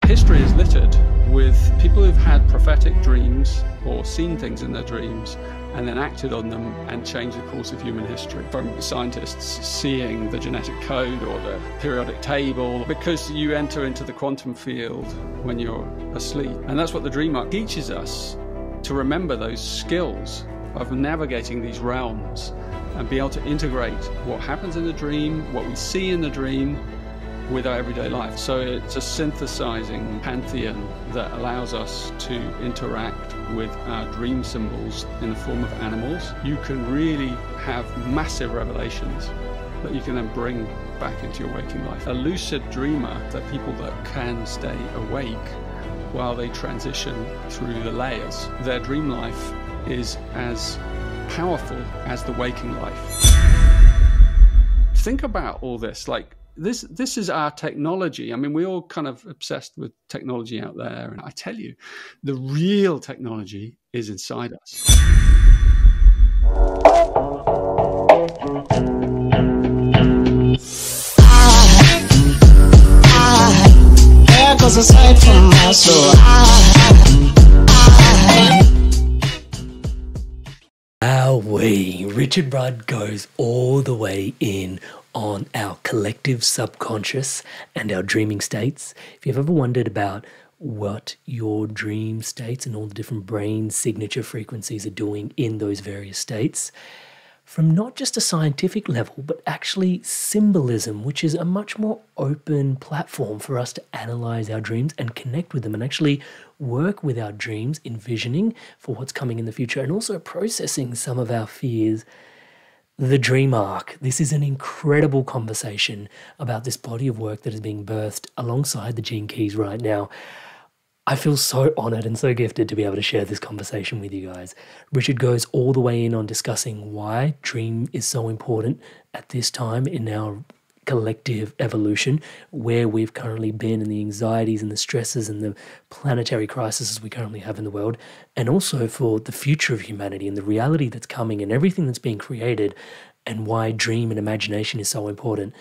History is littered with people who've had prophetic dreams or seen things in their dreams and then acted on them and changed the course of human history. From scientists seeing the genetic code or the periodic table, because you enter into the quantum field when you're asleep. And that's what the dream arc teaches us, to remember those skills of navigating these realms and be able to integrate what happens in the dream, what we see in the dream, with our everyday life. So it's a synthesizing pantheon that allows us to interact with our dream symbols in the form of animals. You can really have massive revelations that you can then bring back into your waking life. A lucid dreamer, they're people that can stay awake while they transition through the layers. Their dream life is as powerful as the waking life. Think about all this, like, This is our technology. I mean, we're all kind of obsessed with technology out there. And I tell you, the real technology is inside us. There goes a sight from my soul. Richard Rudd goes all the way in on our collective subconscious and our dreaming states. If you've ever wondered about what your dream states and all the different brain signature frequencies are doing in those various states, from not just a scientific level, but actually symbolism, which is a much more open platform for us to analyze our dreams and connect with them and actually work with our dreams, envisioning for what's coming in the future and also processing some of our fears. The dream arc. This is an incredible conversation about this body of work that is being birthed alongside the Gene Keys right now. I feel so honored and so gifted to be able to share this conversation with you guys. Richard goes all the way in on discussing why dream is so important at this time in our collective evolution, where we've currently been and the anxieties and the stresses and the planetary crises we currently have in the world, and also for the future of humanity and the reality that's coming and everything that's being created, and why dream and imagination is so important.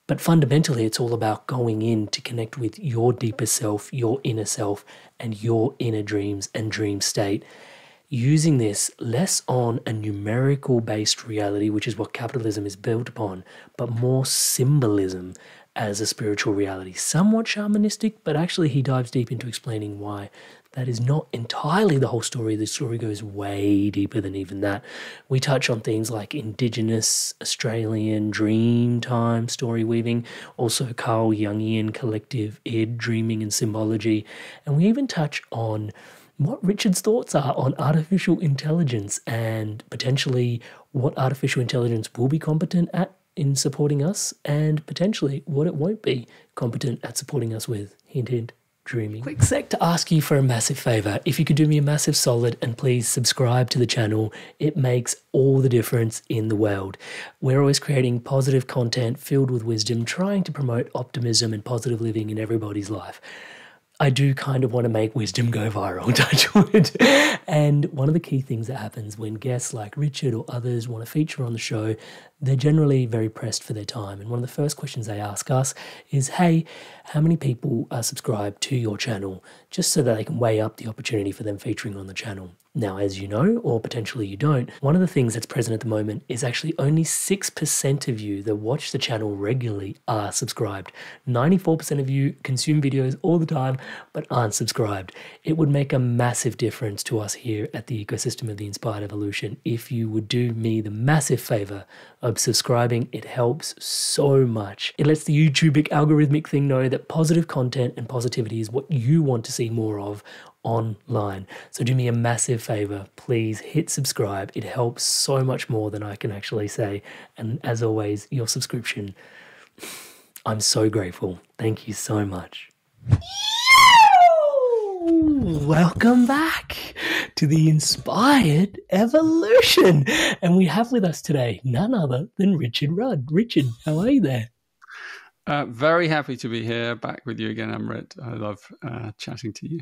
But fundamentally, it's all about going in to connect with your deeper self, your inner self, and your inner dreams and dream state. Using this less on a numerical-based reality, which is what capitalism is built upon, but more symbolism as a spiritual reality. Somewhat shamanistic, but actually he dives deep into explaining why that is not entirely the whole story. The story goes way deeper than even that. We touch on things like Indigenous Australian Dreamtime story weaving, also Carl Jungian collective id dreaming and symbology, and we even touch on what Richard's thoughts are on artificial intelligence and potentially what artificial intelligence will be competent at in supporting us and potentially what it won't be competent at supporting us with. Hint, hint, dreaming. Quick sec to ask you for a massive favor. If you could do me a massive solid and please subscribe to the channel, it makes all the difference in the world. We're always creating positive content filled with wisdom, trying to promote optimism and positive living in everybody's life. I do kind of want to make wisdom go viral, touch wood. And one of the key things that happens when guests like Richard or others want to feature on the show, they're generally very pressed for their time. And one of the first questions they ask us is, hey, how many people are subscribed to your channel? Just so that they can weigh up the opportunity for them featuring on the channel. Now, as you know, or potentially you don't, one of the things that's present at the moment is actually only 6% of you that watch the channel regularly are subscribed. 94% of you consume videos all the time but aren't subscribed. It would make a massive difference to us here at the ecosystem of the Inspired Evolution if you would do me the massive favor of subscribing. It helps so much. It lets the YouTubic algorithmic thing know that positive content and positivity is what you want to see more of online. So do me a massive favor, please hit subscribe. It helps so much more than I can actually say. And as always, your subscription, I'm so grateful. Thank you so much. Welcome back to the Inspired Evolution. And we have with us today none other than Richard Rudd. Richard, how are you there? Very happy to be here, back with you again, Amrit. I love chatting to you.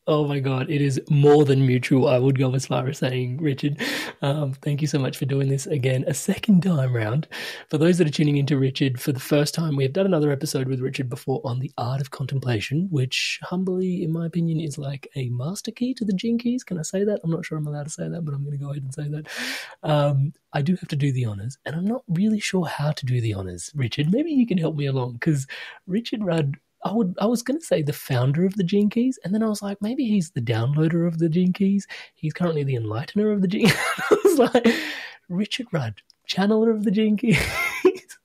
Oh my God, it is more than mutual. I would go as far as saying, Richard, thank you so much for doing this again, a second time round. For those that are tuning into Richard for the first time, we have done another episode with Richard before on the art of contemplation, which humbly, in my opinion, is like a master key to the Gene Keys. Can I say that? I'm not sure I'm allowed to say that, but I'm going to go ahead and say that. I do have to do the honors, and I'm not really sure how to do the honors, Richard. Maybe you can help me along, because Richard Rudd, I was going to say the founder of the Gene Keys, and then I was like, maybe he's the downloader of the Gene Keys. He's currently the enlightener of the Gene Keys. I was like, Richard Rudd, channeler of the Gene Keys.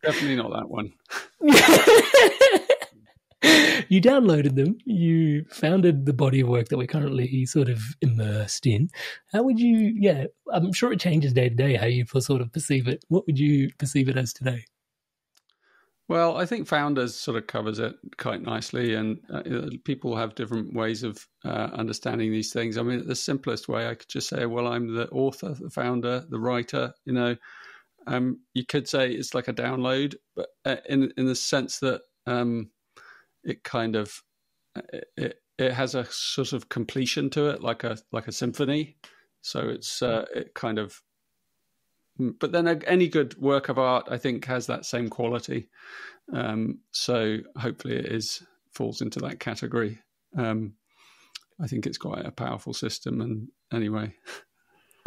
Definitely not that one. You downloaded them. You founded the body of work that we're currently sort of immersed in. How would you, I'm sure it changes day to day how you sort of perceive it. What would you perceive it as today? Well, I think founders sort of covers it quite nicely, and people have different ways of understanding these things. I mean, the simplest way, I could just say, well, I'm the author, the founder, the writer. You could say it's like a download, but in the sense that it kind of it has a sort of completion to it, like a symphony. So it's it kind of. But then any good work of art, I think, has that same quality. So hopefully it falls into that category. I think it's quite a powerful system. And anyway,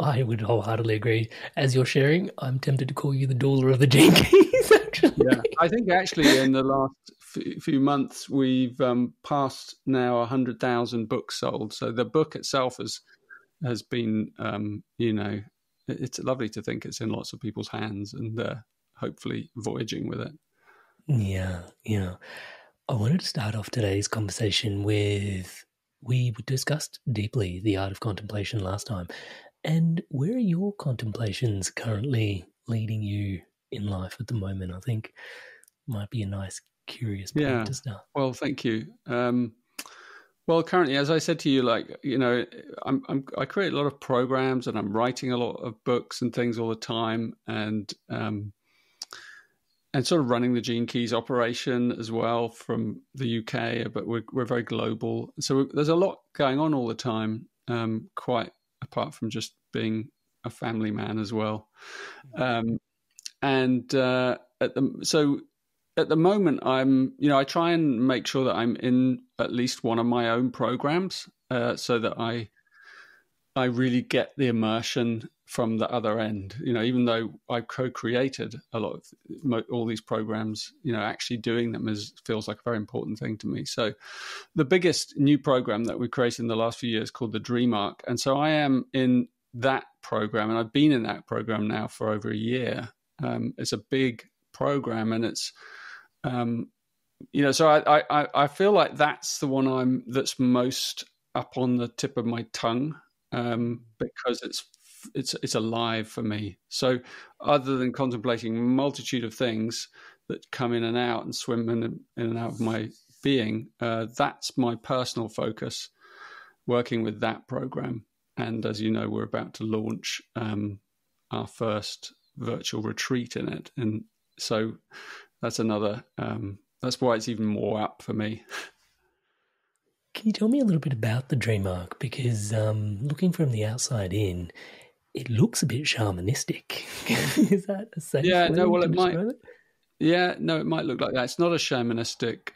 I would wholeheartedly agree. As you're sharing, I'm tempted to call you the doula of the Gene Keys, actually. Yeah, I think actually in the last few months, we've passed now 100,000 books sold. So the book itself has been, it's lovely to think it's in lots of people's hands and hopefully voyaging with it. Yeah. I wanted to start off today's conversation with, we discussed deeply the art of contemplation last time. And where are your contemplations currently leading you in life at the moment? I think might be a nice, curious point to start. Well, thank you. Well, currently, as I said to you, I create a lot of programs and I'm writing a lot of books and things all the time, and sort of running the Gene Keys operation as well from the UK, but we're very global. So there's a lot going on all the time, quite apart from just being a family man as well. At the moment, I try and make sure that I'm in at least one of my own programs, so that I really get the immersion from the other end. Even though I've co-created a lot of all these programs, actually doing them feels like a very important thing to me. So the biggest new program that we created in the last few years called the Dream Arc. And so I am in that program, and I've been in that program now for over a year. It's a big program, and it's, so I feel like that's the one that's most up on the tip of my tongue, because it's alive for me. So other than contemplating a multitude of things that come in and out and swim in and out of my being, that's my personal focus, working with that program. And as you know, we're about to launch our first virtual retreat in it. And so that's another, that's why it's even more up for me. Can you tell me a little bit about the Dream Arc? Because looking from the outside in, it looks a bit shamanistic. Is that a safe way to describe it? Yeah, no, it might look like that. It's not a shamanistic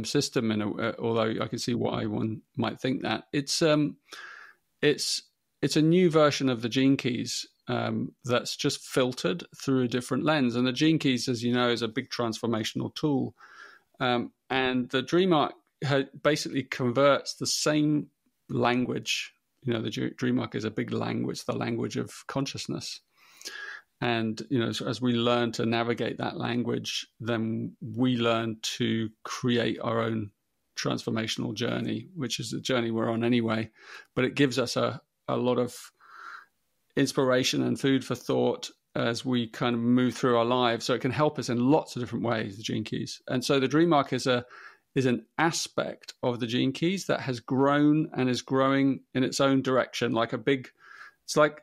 system, although I can see why one might think that. It's a new version of the Gene Keys that's just filtered through a different lens. And the Gene Keys, as you know, is a big transformational tool. And the Dream Arc basically converts the same language. The Dream Arc is a big language, the language of consciousness. And, so as we learn to navigate that language, then we learn to create our own transformational journey, which is the journey we're on anyway. But it gives us a lot of inspiration and food for thought as we kind of move through our lives. So it can help us in lots of different ways, the Gene Keys. And so the Dream Arc is an aspect of the Gene Keys that has grown and is growing in its own direction, it's like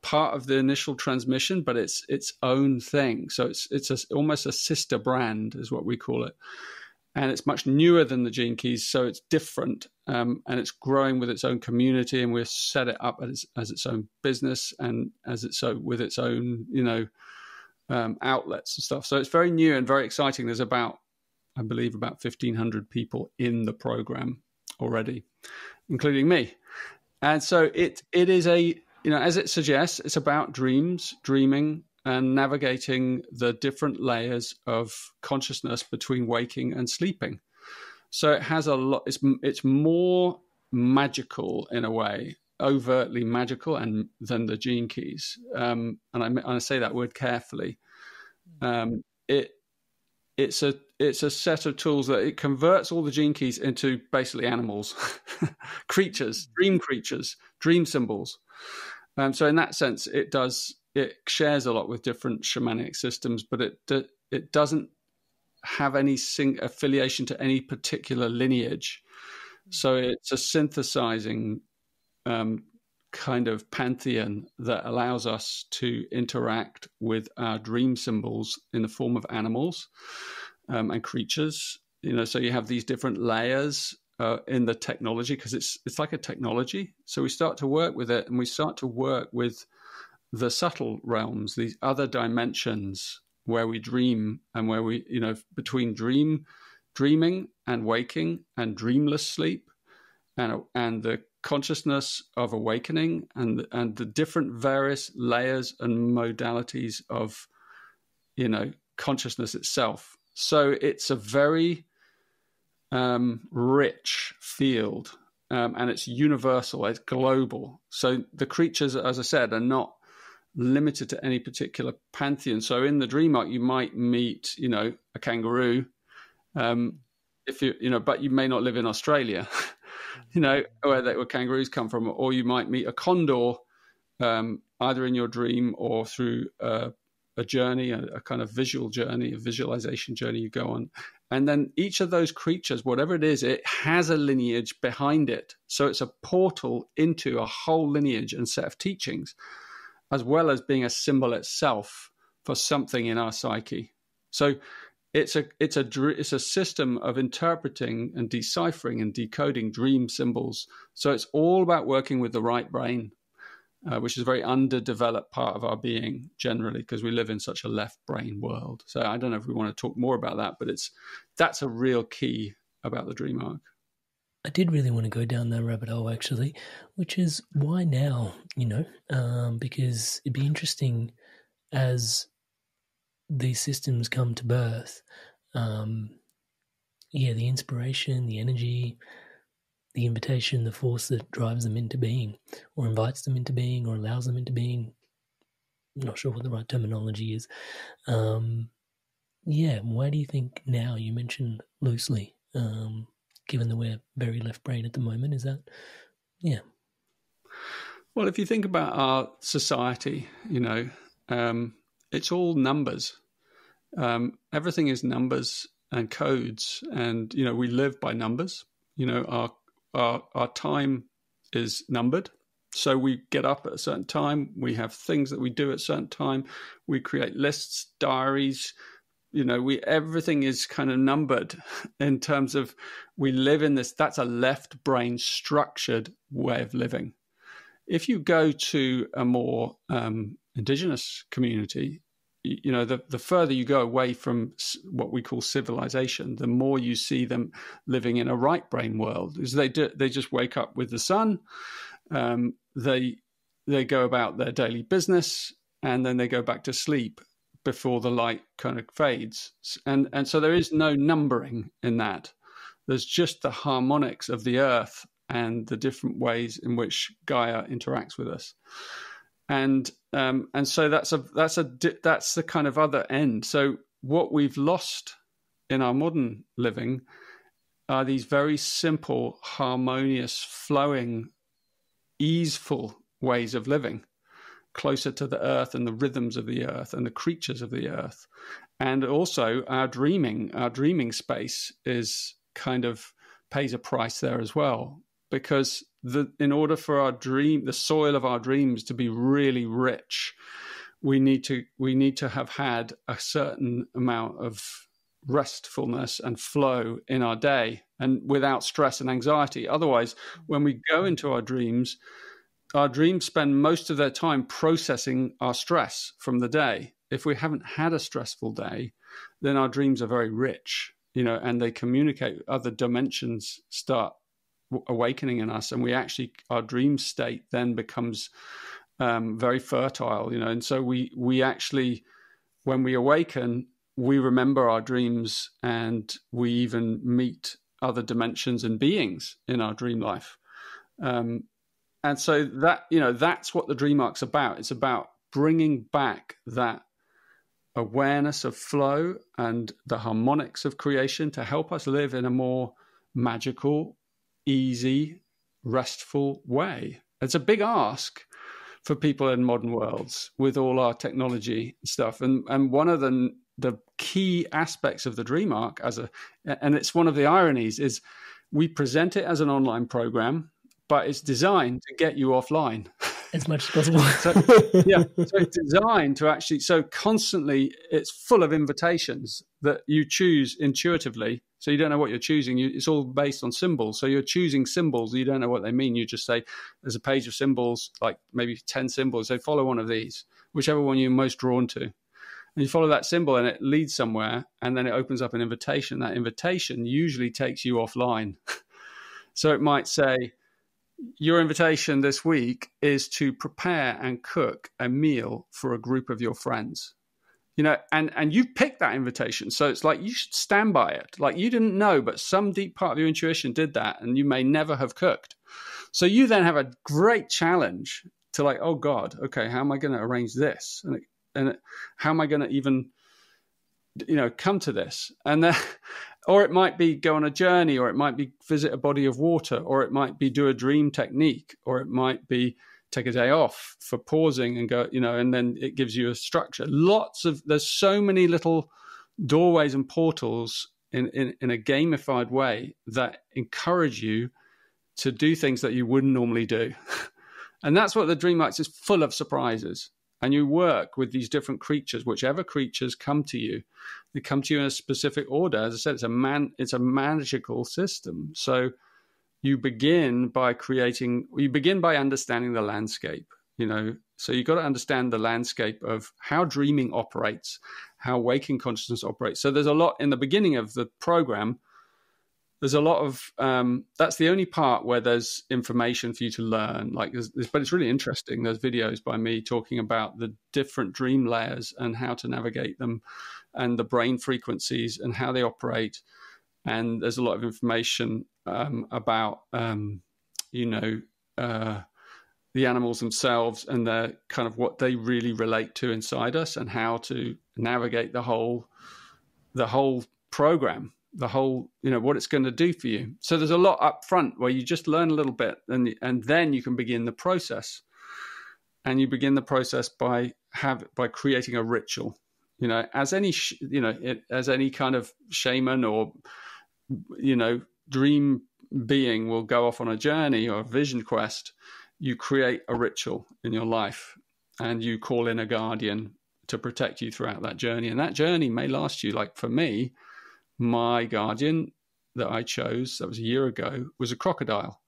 part of the initial transmission, but it's its own thing. So it's almost a sister brand is what we call it. and it's much newer than the Gene Keys, so it's different, and it's growing with its own community, and we've set it up as its own business and with its own, outlets and stuff. So it's very new and very exciting. There's I believe about 1,500 people in the program already, including me. And so it is as it suggests, it's about dreaming, and navigating the different layers of consciousness between waking and sleeping. So it has a lot. It's more magical in a way, overtly magical, than the Gene Keys. And I say that word carefully. It's a set of tools that it converts all the Gene Keys into basically animals, creatures, dream symbols. So in that sense, it shares a lot with different shamanic systems, but it doesn't have any affiliation to any particular lineage. So it's a synthesizing kind of pantheon that allows us to interact with our dream symbols in the form of animals and creatures. So you have these different layers in the technology, because it's like a technology. So we start to work with it, and we start to work with the subtle realms, these other dimensions where we dream, and where we, between dreaming and waking and dreamless sleep, and the consciousness of awakening, and the different various layers and modalities of, consciousness itself. So it's a very rich field, and it's universal, it's global. So the creatures, as I said, are not limited to any particular pantheon. So in the dream arc, you might meet, a kangaroo, if but you may not live in Australia, where kangaroos come from, or you might meet a condor, either in your dream or through a journey, a kind of visual journey, a visualization journey you go on. And then each of those creatures, whatever it is, it has a lineage behind it. So it's a portal into a whole lineage and set of teachings, as well as being a symbol itself for something in our psyche. So it's a system of interpreting and deciphering and decoding dream symbols. So it's all about working with the right brain, which is a very underdeveloped part of our being generally, because we live in such a left brain world. So I don't know if we want to talk more about that, but that's a real key about the dream arc. I did really want to go down that rabbit hole, actually, which is why now, because it'd be interesting as these systems come to birth. The inspiration, the energy, the invitation, the force that drives them into being, or invites them into being, or allows them into being. I'm not sure what the right terminology is. Why do you think now? You mentioned loosely, given that we're very left brain at the moment, is that? Yeah. Well, if you think about our society, it's all numbers. Everything is numbers and codes, and we live by numbers. Our time is numbered, so we get up at a certain time. We have things that we do at a certain time. We create lists, diaries. Everything is kind of numbered in terms of we live in this. That's a left brain structured way of living. If you go to a more indigenous community, the further you go away from what we call civilization, the more you see them living in a right brain world. Is they just wake up with the sun, they go about their daily business, and then they go back to sleep before the light kind of fades. And so there is no numbering in that. There's just the harmonics of the earth and the different ways in which Gaia interacts with us. And so that's the kind of other end. So what we've lost in our modern living are these very simple, harmonious, flowing, easeful ways of living, closer to the earth and the rhythms of the earth and the creatures of the earth. And also our dreaming space is kind of pays a price there as well, because in order for the soil of our dreams to be really rich, we need to have had a certain amount of restfulness and flow in our day, and without stress and anxiety. Otherwise, when we go into our dreams spend most of their time processing our stress from the day. If we haven't had a stressful day, then our dreams are very rich, and they communicate. Other dimensions start awakening in us, and our dream state then becomes very fertile, and so we actually, when we awaken, we remember our dreams, and we even meet other dimensions and beings in our dream life. And so that's what the dream arc's about. It's about bringing back that awareness of flow and the harmonics of creation to help us live in a more magical, easy, restful way. It's a big ask for people in modern worlds with all our technology stuff. And one of the key aspects of the dream arc and it's one of the ironies, is we present it as an online program, but it's designed to get you offline as much as possible. So it's designed to actually, so constantly it's full of invitations that you choose intuitively. So you don't know what you're choosing. It's all based on symbols. So you're choosing symbols. You don't know what they mean. You just say, there's a page of symbols, like maybe 10 symbols. So follow one of these, whichever one you're most drawn to. And you follow that symbol and it leads somewhere, and then it opens up an invitation. That invitation usually takes you offline. So it might say, your invitation this week is to prepare and cook a meal for a group of your friends. And you picked that invitation. So it's like, you should stand by it. Like, you didn't know, but some deep part of your intuition did that, and you may never have cooked. So you then have a great challenge to, like, oh God, okay, how am I going to arrange this? And how am I going to even, come to this? And then, or it might be go on a journey, or it might be visit a body of water, or it might be do a dream technique, or it might be take a day off for pausing and go, and then it gives you a structure. There's so many little doorways and portals in a gamified way that encourage you to do things that you wouldn't normally do. And that's what the Dream Arc is, full of surprises. And you work with these different creatures, whichever creatures come to you. They come to you in a specific order. As I said, it's a magical system. So you begin by understanding the landscape, So you've got to understand the landscape of how dreaming operates, how waking consciousness operates. So there's a lot in the beginning of the program. There's a lot of, that's the only part where there's information for you to learn. But it's really interesting. There's videos by me talking about the different dream layers and how to navigate them, and the brain frequencies and how they operate. And there's a lot of information about, the animals themselves and their kind of what they really relate to inside us, and how to navigate the whole program. What it's going to do for you. So there's a lot up front where you just learn a little bit, and then you can begin the process. And you begin the process by creating a ritual. As any kind of shaman or dream being will go off on a journey or a vision quest. You create a ritual in your life, and you call in a guardian to protect you throughout that journey. And that journey may last you, like for me, my guardian that I chose, that was a year ago, was a crocodile.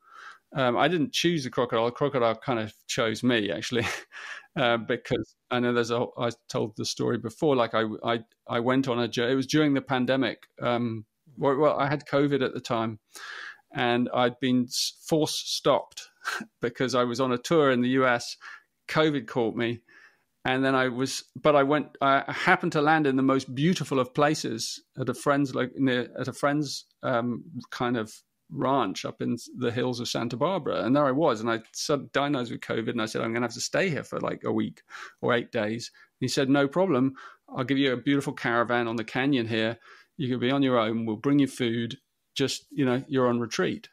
I didn't choose the crocodile. The crocodile kind of chose me, actually, because I know I told the story before, like I went on a journey. It was during the pandemic. Well, I had COVID at the time, and I'd been force stopped because I was on a tour in the US. COVID caught me. And then I happened to land in the most beautiful of places at a friend's kind of ranch up in the hills of Santa Barbara. And there I was, and I diagnosed with COVID, and I said, I'm going to have to stay here for like a week or 8 days. And he said, no problem. I'll give you a beautiful caravan on the canyon here. You can be on your own. We'll bring you food. Just, you're on retreat.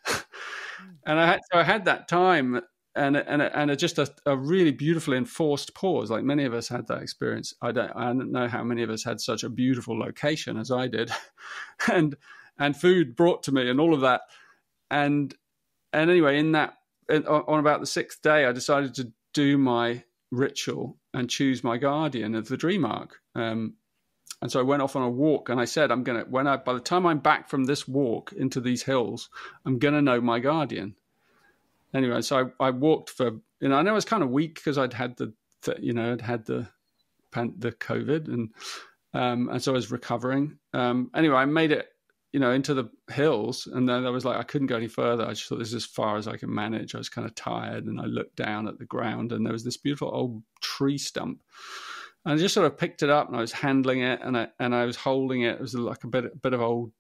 And I had that time. And just a really beautifully enforced pause. Like many of us had that experience. I don't know how many of us had such a beautiful location as I did, and food brought to me and all of that. And anyway, on about the 6th day, I decided to do my ritual and choose my guardian of the Dream Arc. And so I went off on a walk, and I said, by the time I'm back from this walk into these hills, I'm going to know my guardian. Anyway, so I walked for, I know I was kind of weak because I'd had the COVID, and so I was recovering. Anyway, I made it, into the hills, and then I was like, I couldn't go any further. I just thought, this is as far as I can manage. I was kind of tired, and I looked down at the ground, and there was this beautiful old tree stump. And I just sort of picked it up, and I was handling it, and I was holding it. It was like a bit of old,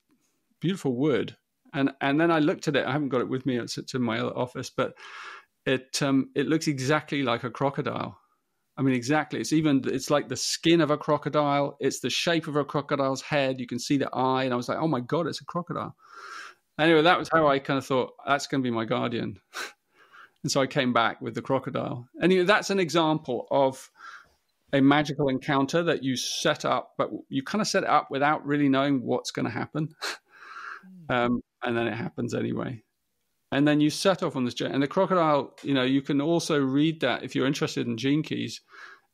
beautiful wood. And then I looked at it. I haven't got it with me. It sits in my office, but it looks exactly like a crocodile. I mean, exactly. It's like the skin of a crocodile. It's the shape of a crocodile's head. You can see the eye. And I was like, oh my God, it's a crocodile. Anyway, that was how I kind of thought, that's going to be my guardian. And so I came back with the crocodile. Anyway, that's an example of a magical encounter that you set up, but you kind of set it up without really knowing what's going to happen. And then it happens anyway. And then you set off on this journey. And the crocodile, you can also read that if you're interested in gene keys.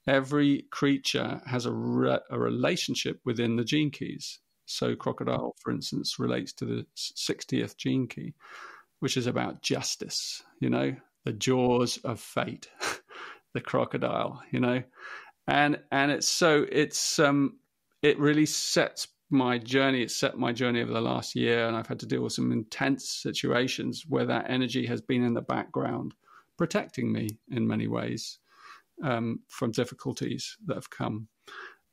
Every creature has a relationship within the gene keys. So crocodile, for instance, relates to the 60th gene key, which is about justice, the jaws of fate, the crocodile, and it really sets my journey. It set my journey over the last year, and I've had to deal with some intense situations where that energy has been in the background, protecting me in many ways from difficulties that have come.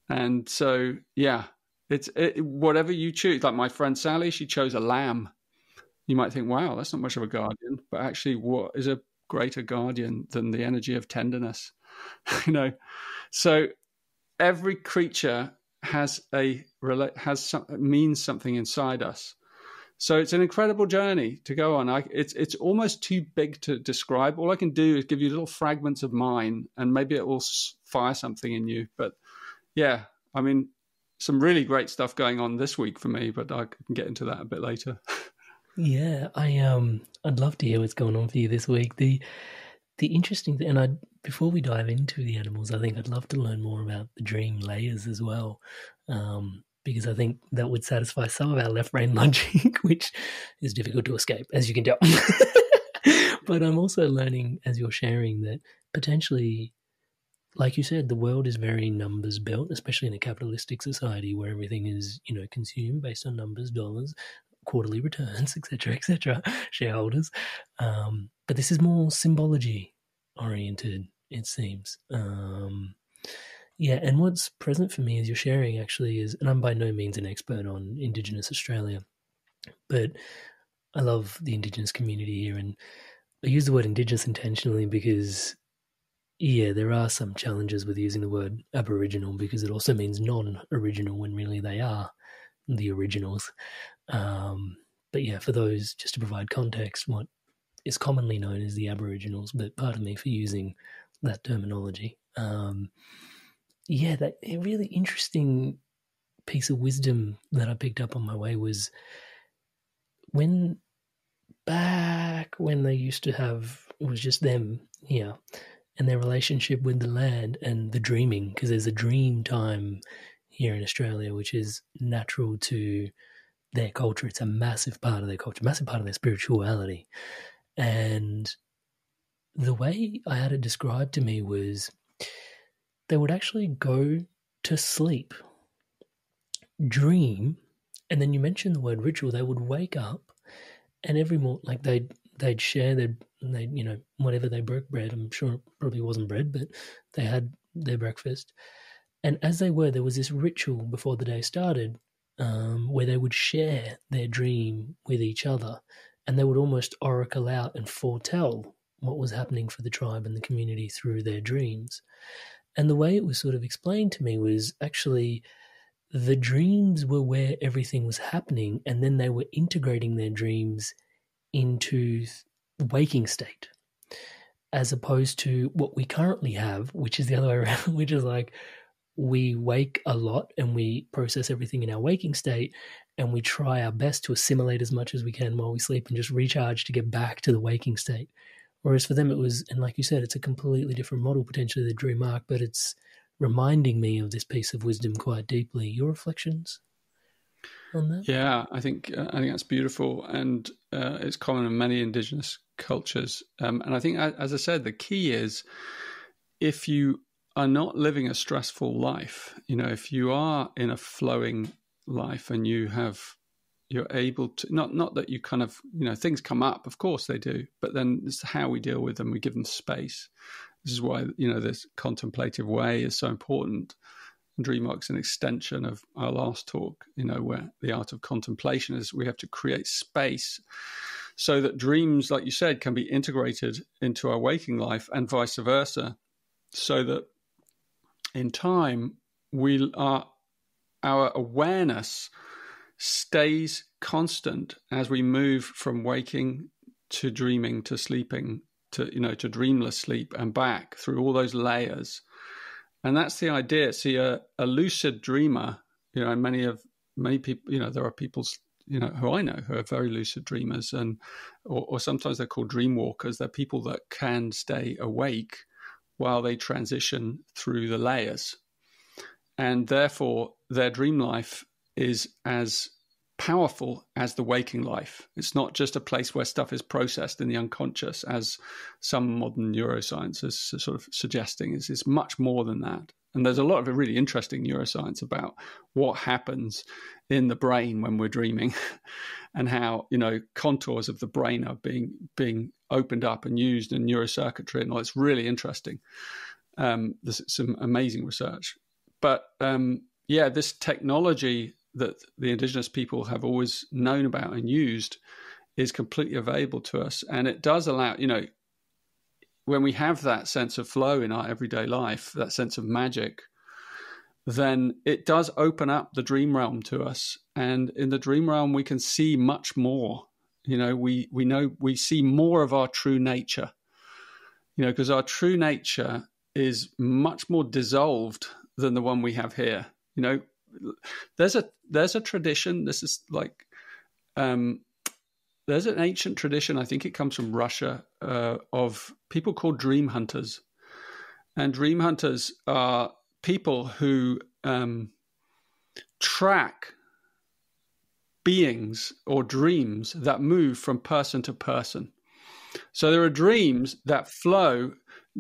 And so, yeah, it's whatever you choose. Like my friend Sally, she chose a lamb. You might think, wow, that's not much of a guardian, but actually, what is a greater guardian than the energy of tenderness? So every creature means something inside us. So it's an incredible journey to go on. It's almost too big to describe. All I can do is give you little fragments of mine, and maybe it will fire something in you. But yeah, I mean, some really great stuff going on this week for me, but I can get into that a bit later. Yeah, I'd love to hear what's going on for you this week. The interesting thing, and before we dive into the animals, I think I'd love to learn more about the dream layers as well, because I think that would satisfy some of our left brain logic, which is difficult to escape, as you can tell. But I'm also learning, as you're sharing, that potentially, like you said, the world is very numbers built, especially in a capitalistic society where everything is, consumed based on numbers, dollars, quarterly returns, etc., shareholders. But this is more symbology oriented, it seems. Yeah, and what's present for me as you're sharing actually is, and I'm by no means an expert on Indigenous Australia, but I love the Indigenous community here, and I use the word Indigenous intentionally because, yeah, there are some challenges with using the word Aboriginal because it also means non-original when really they are the originals. But yeah, for those, just to provide context, what is commonly known as the Aboriginals, but pardon me for using that terminology. Yeah, that a really interesting piece of wisdom that I picked up on my way was back when they used to have, it was just them here, and their relationship with the land and the dreaming, because there's a dream time here in Australia, which is natural to their culture. It's a massive part of their culture, massive part of their spirituality. And the way I had it described to me was they would actually go to sleep, dream, and then you mentioned the word ritual. They would wake up, and every morning, like they'd share whatever they broke bread. I'm sure it probably wasn't bread, but they had their breakfast. And as there was this ritual before the day started, where they would share their dream with each other, and they would almost oracle out and foretell what was happening for the tribe and the community through their dreams. And the way it was sort of explained to me was actually the dreams were where everything was happening, and then they were integrating their dreams into the waking state, as opposed to what we currently have, which is the other way around, which is like we wake a lot and we process everything in our waking state, and we try our best to assimilate as much as we can while we sleep and just recharge to get back to the waking state. Whereas for them it was, and like you said, it's a completely different model, potentially the dream arc, but it's reminding me of this piece of wisdom quite deeply. Your reflections on that? Yeah, I think that's beautiful, and it's common in many Indigenous cultures. And I think, as I said, the key is if you are not living a stressful life, if you are in a flowing life and you're able to, not that you kind of, things come up, of course they do, but then it's how we deal with them. We give them space. This is why, this contemplative way is so important. And dream arc's an extension of our last talk, where the art of contemplation is we have to create space so that dreams, like you said, can be integrated into our waking life and vice versa, so that in time our awareness stays constant as we move from waking to dreaming to sleeping to dreamless sleep and back through all those layers. And that's the idea. See, a lucid dreamer, many people, there are people, who I know who are very lucid dreamers, or sometimes they're called dream walkers. They're people that can stay awake while they transition through the layers. And therefore, their dream life is as powerful as the waking life. It's not just a place where stuff is processed in the unconscious, as some modern neuroscience is sort of suggesting. It's much more than that. And there's a lot of really interesting neuroscience about what happens in the brain when we're dreaming and how, contours of the brain are being opened up and used in neurocircuitry and all. It's really interesting. There's some amazing research. But this technology that the Indigenous people have always known about and used is completely available to us. And it does allow, when we have that sense of flow in our everyday life, that sense of magic, then it does open up the dream realm to us. And in the dream realm, we can see much more. We see more of our true nature, because our true nature is much more dissolved than the one we have here. There's a tradition. This is like, there's an ancient tradition. I think it comes from Russia, of people called dream hunters, and dream hunters are people who track beings or dreams that move from person to person. So there are dreams that flow.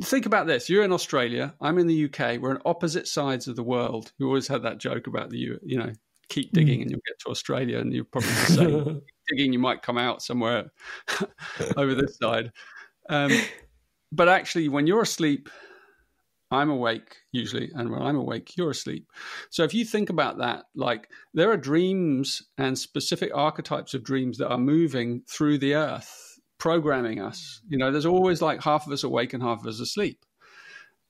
Think about this. You're in Australia. I'm in the UK. We're on opposite sides of the world. You always had that joke about keep digging and you'll get to Australia, and you're probably the same. Digging, you might come out somewhere over this side. But actually, when you're asleep, I'm awake usually. And when I'm awake, you're asleep. So if you think about that, like there are dreams and specific archetypes of dreams that are moving through the earth, programming us. There's always like half of us awake and half of us asleep.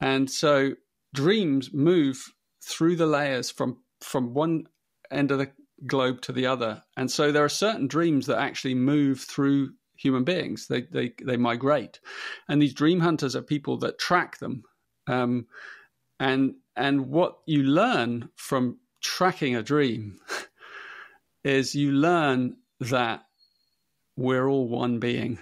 And so dreams move through the layers from one end of the globe to the other. And so there are certain dreams that actually move through human beings. They migrate. And these dream hunters are people that track them. And what you learn from tracking a dream is you learn that we're all one being,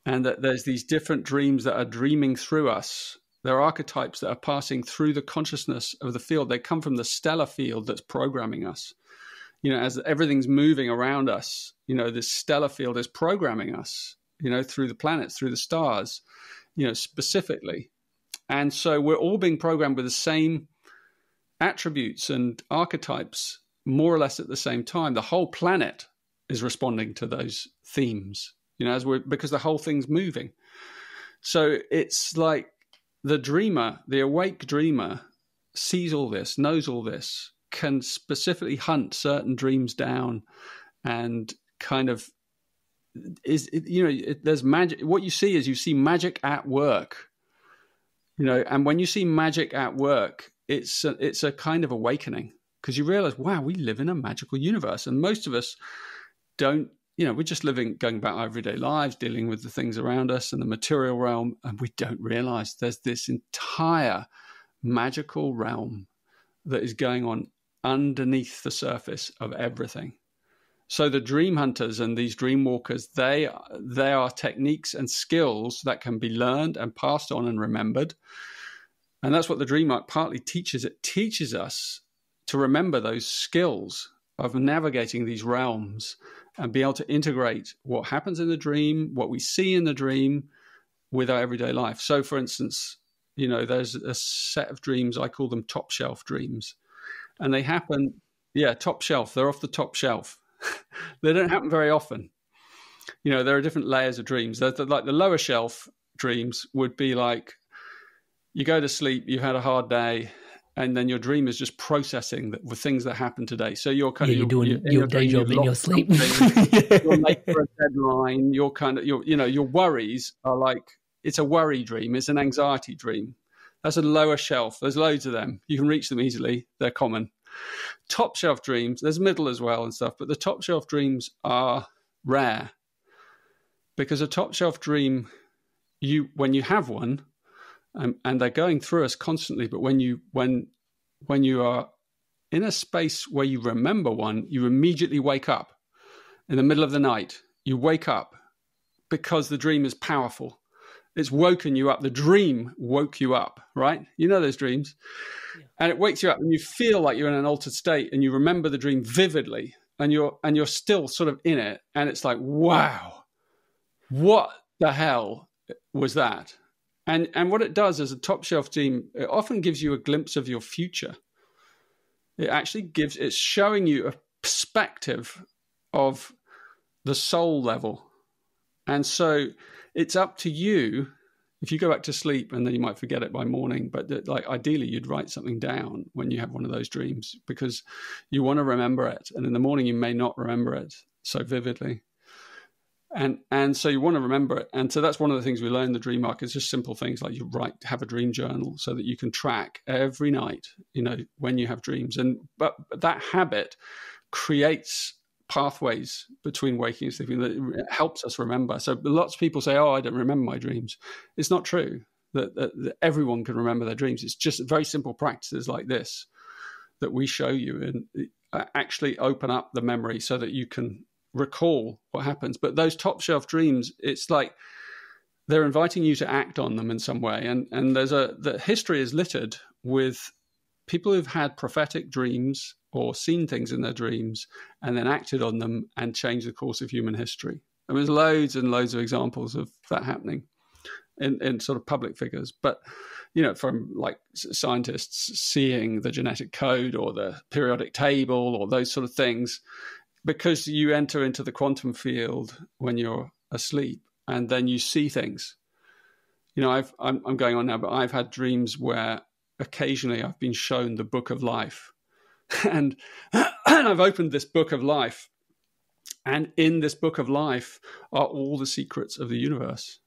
and that there's these different dreams that are dreaming through us. There are archetypes that are passing through the consciousness of the field. They come from the stellar field that's programming us. As everything's moving around us, this stellar field is programming us, through the planets, through the stars, specifically. And so we're all being programmed with the same attributes and archetypes, more or less at the same time. The whole planet is responding to those themes, because the whole thing's moving. So it's like the dreamer, the awake dreamer, sees all this, knows all this, can specifically hunt certain dreams down, and kind of there's magic. What you see is you see magic at work, and when you see magic at work, it's a kind of awakening, because you realize, wow, we live in a magical universe. And most of us don't, we're just going about our everyday lives, dealing with the things around us in the material realm, and we don't realize there's this entire magical realm that is going on underneath the surface of everything. So the dream hunters and these dream walkers, they are techniques and skills that can be learned and passed on and remembered, And that's what the dream arc partly teaches. It teaches us to remember those skills of navigating these realms and be able to integrate what happens in the dream, what we see in the dream, with our everyday life. So, for instance, there's a set of dreams, I call them top shelf dreams. And they happen, top shelf. They're off the top shelf. They don't happen very often. There are different layers of dreams. Like the lower shelf dreams would be like, you go to sleep, you've had a hard day, and then your dream is just processing the things that happened today. So you're kind of you're doing your day job in your sleep. You're late for a deadline. You're kind of your worries are like, it's a worry dream. It's an anxiety dream. That's a lower shelf. There's loads of them. You can reach them easily. They're common. Top shelf dreams. There's middle as well and stuff, but the top shelf dreams are rare, because a top shelf dream, when you have one, and they're going through us constantly, but when you are in a space where you remember one, you immediately wake up in the middle of the night. You wake up because the dream is powerful. It's woken you up. The dream woke you up, right? You know those dreams. Yeah. And it wakes you up and you feel like you're in an altered state, and you remember the dream vividly, and you're still sort of in it. And it's like, wow, what the hell was that? And what it does as a top shelf dream, it often gives you a glimpse of your future. It's showing you a perspective of the soul level. And so it's up to you. If you go back to sleep, and then you might forget it by morning, but ideally you'd write something down when you have one of those dreams, because you want to remember it. And in the morning you may not remember it so vividly. And so you want to remember it. And so that's one of the things we learn in the dream arc, is just simple things like have a dream journal so that you can track every night, when you have dreams. But that habit creates pathways between waking and sleeping that helps us remember. So lots of people say, oh, I don't remember my dreams. It's not true that everyone can remember their dreams. It's just very simple practices like this that we show you and actually open up the memory so that you can recall what happens. But those top shelf dreams, it's like they're inviting you to act on them in some way. And the history is littered with people who've had prophetic dreams or seen things in their dreams and then acted on them and changed the course of human history. I mean, there's loads and loads of examples of that happening in sort of public figures. But, from like scientists seeing the genetic code or the periodic table or those sort of things, because you enter into the quantum field when you're asleep and then you see things. I'm going on now, but I've had dreams where occasionally I've been shown the book of life. And I've opened this book of life, and in this book of life are all the secrets of the universe,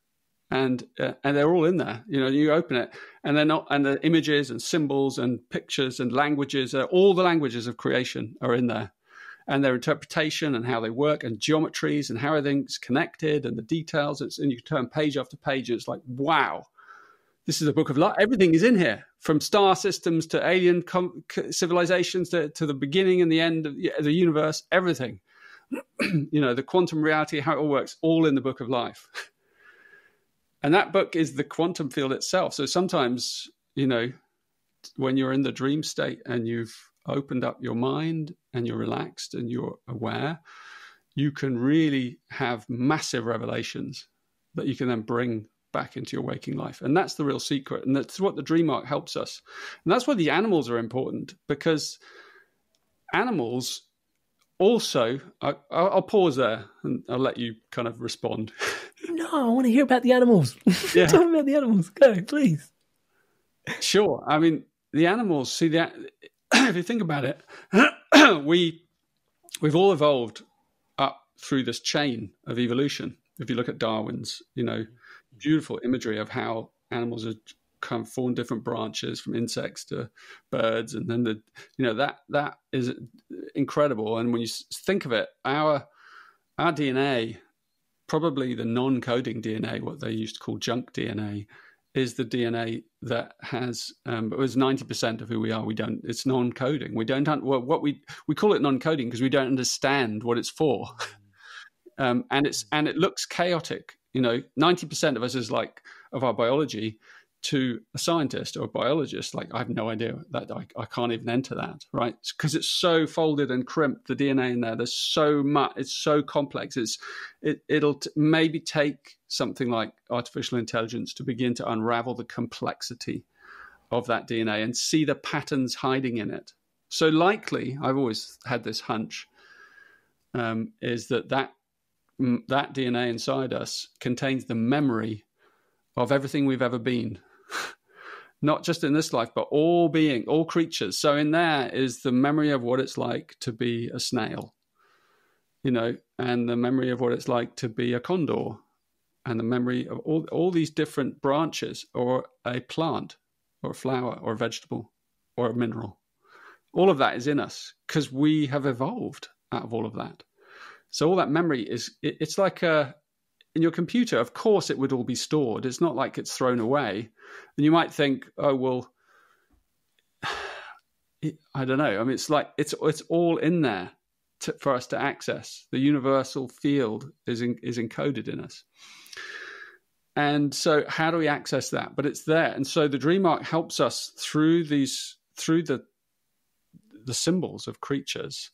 and they're all in there. You open it, and the images and symbols and pictures and languages, all the languages of creation are in there, and their interpretation and how they work and geometries and how everything's connected and the details. And you can turn page after page. It's like, wow. This is a book of life. Everything is in here, from star systems to alien civilizations to the beginning and the end of the universe, everything. The quantum reality, how it all works, all in the book of life. And that book is the quantum field itself. So sometimes, when you're in the dream state and you've opened up your mind and you're relaxed and you're aware, you can really have massive revelations that you can then bring back into your waking life. And that's the real secret. And that's what the dream arc helps us. And that's why the animals are important, because animals also, I'll pause there and I'll let you kind of respond. No, I want to hear about the animals. Yeah. Tell me about the animals. Go, please. Sure. I mean, the animals, if you think about it, we've all evolved up through this chain of evolution. If you look at Darwin's, beautiful imagery of how animals have kind of formed different branches from insects to birds, and then that is incredible. And when you think of it, our DNA, probably the non-coding DNA, what they used to call junk DNA, is the DNA that has it was 90% of who we are. It's non-coding. We don't we call it non-coding because we don't understand what it's for. And it looks chaotic. 90% of us is of our biology to a scientist or a biologist, like, I have no idea, that I can't even enter that, right? Because it's so folded and crimped, the DNA in there. There's so much. It's so complex. It'll maybe take something like artificial intelligence to begin to unravel the complexity of that DNA and see the patterns hiding in it. So likely, I've always had this hunch, is that DNA inside us contains the memory of everything we've ever been. Not just in this life, but all creatures. So in there is the memory of what it's like to be a snail, and the memory of what it's like to be a condor, and the memory of all these different branches, or a plant, or a flower, or a vegetable, or a mineral. All of that is in us because we have evolved out of all of that. So all that memory it's like in your computer, of course, it would all be stored. It's not like it's thrown away. And you might think, oh, well, I don't know. I mean, it's like it's all in there for us to access. The universal field is encoded in us. And so how do we access that? But it's there. And so the dream arc helps us through the symbols of creatures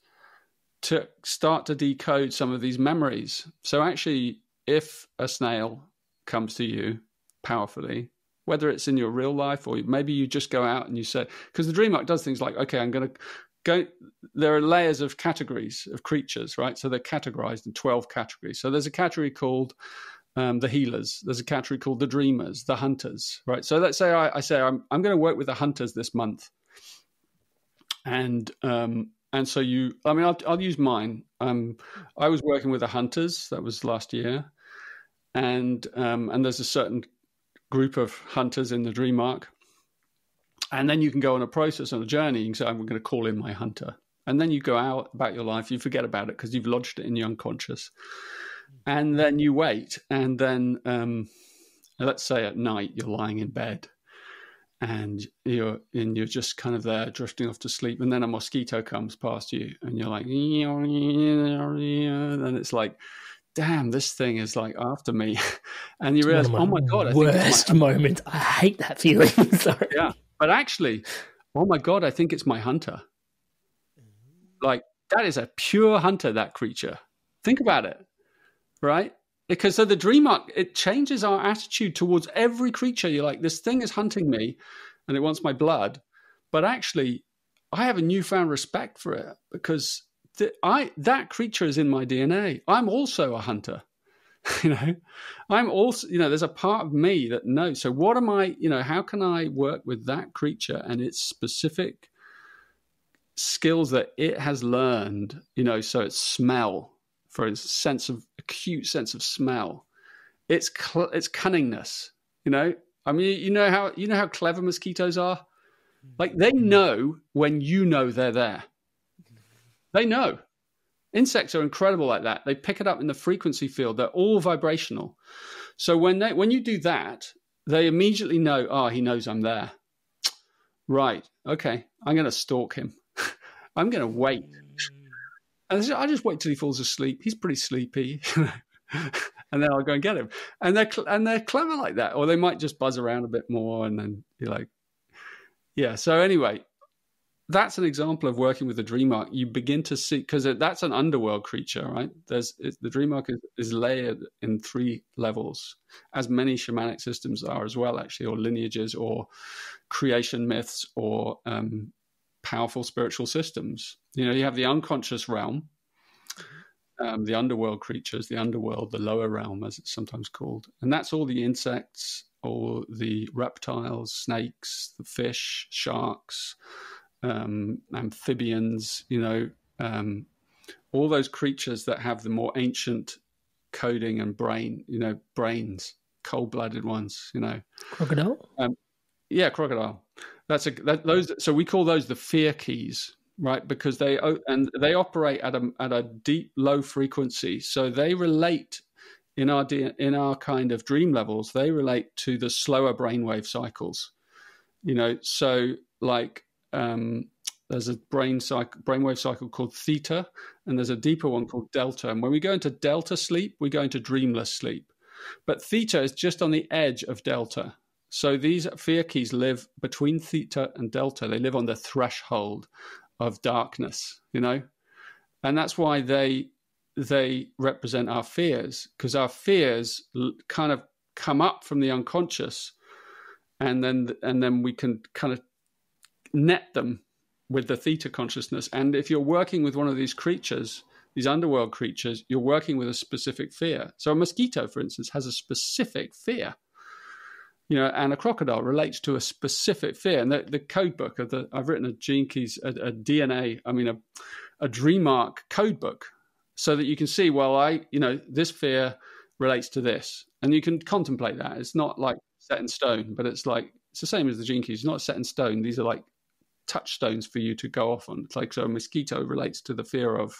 to start to decode some of these memories. So actually, if a snail comes to you powerfully, whether it's in your real life or maybe you just go out and you say, because the dream arc does things like, okay, I'm going to go, there are layers of categories of creatures, right? So they're categorized in 12 categories. So there's a category called the healers. There's a category called the dreamers, the hunters, right? So let's say I say, I'm going to work with the hunters this month. And so I'll use mine. I was working with the hunters. That was last year. And there's a certain group of hunters in the dream arc. And then you can go on a process, on a journey. You can say, I'm going to call in my hunter. And then you go out about your life. You forget about it because you've lodged it in your unconscious. And then you wait. And then let's say at night you're lying in bed. And you're just kind of there drifting off to sleep, and then a mosquito comes past you, and you're like, and it's like, damn, this thing is like after me, and you realize, oh my god, I think it's my moment. I hate that feeling. Sorry. Yeah, but actually, oh my god, I think it's my hunter. Like that is a pure hunter. That creature. Think about it, right? Because so the dream arc, it changes our attitude towards every creature. You're like, this thing is hunting me and it wants my blood. But actually, I have a newfound respect for it because that creature is in my DNA. I'm also a hunter. I'm also, there's a part of me that knows. So what am I, how can I work with that creature and its specific skills that it has learned, so it's smell, for a acute sense of smell, it's cunningness. I mean, you know how clever mosquitoes are. Like they know when they're there. They know. Insects are incredible like that. They pick it up in the frequency field. They're all vibrational. So when you do that, they immediately know. Oh, he knows I'm there. Right. Okay. I'm going to stalk him. I'm going to wait. And I just wait till he falls asleep. He's pretty sleepy, and then I'll go and get him. And they're clever like that, or they might just buzz around a bit more, and then you're like, yeah. So anyway, that's an example of working with the dream arc. You begin to see, because that's an underworld creature, right? The dream arc is layered in 3 levels, as many shamanic systems are as well, actually, or lineages, or creation myths, or powerful spiritual systems. You have the unconscious realm, the underworld creatures, the underworld, the lower realm, as it's sometimes called. And that's all the insects, all the reptiles, snakes, the fish, sharks, amphibians, all those creatures that have the more ancient coding and brains, cold-blooded ones, Crocodile? Yeah, crocodile. So we call those the fear keys, right? Because they operate at a deep low frequency. So they relate in our kind of dream levels. They relate to the slower brainwave cycles. So like there's a brainwave cycle called theta, and there's a deeper one called delta. And when we go into delta sleep, we go into dreamless sleep. But theta is just on the edge of delta. So these fear keys live between theta and delta. They live on the threshold of darkness, and that's why they represent our fears, because our fears kind of come up from the unconscious, and then we can kind of net them with the theta consciousness. And if you're working with one of these creatures, these underworld creatures, you're working with a specific fear. So a mosquito, for instance, has a specific fear, and a crocodile relates to a specific fear. And the code book I've written a gene keys, a DNA, a dream arc code book, so that you can see, well, this fear relates to this, and you can contemplate that. It's not like set in stone, but it's the same as the gene keys. It's not set in stone. These are like touchstones for you to go off on. It's like, so a mosquito relates to the fear of,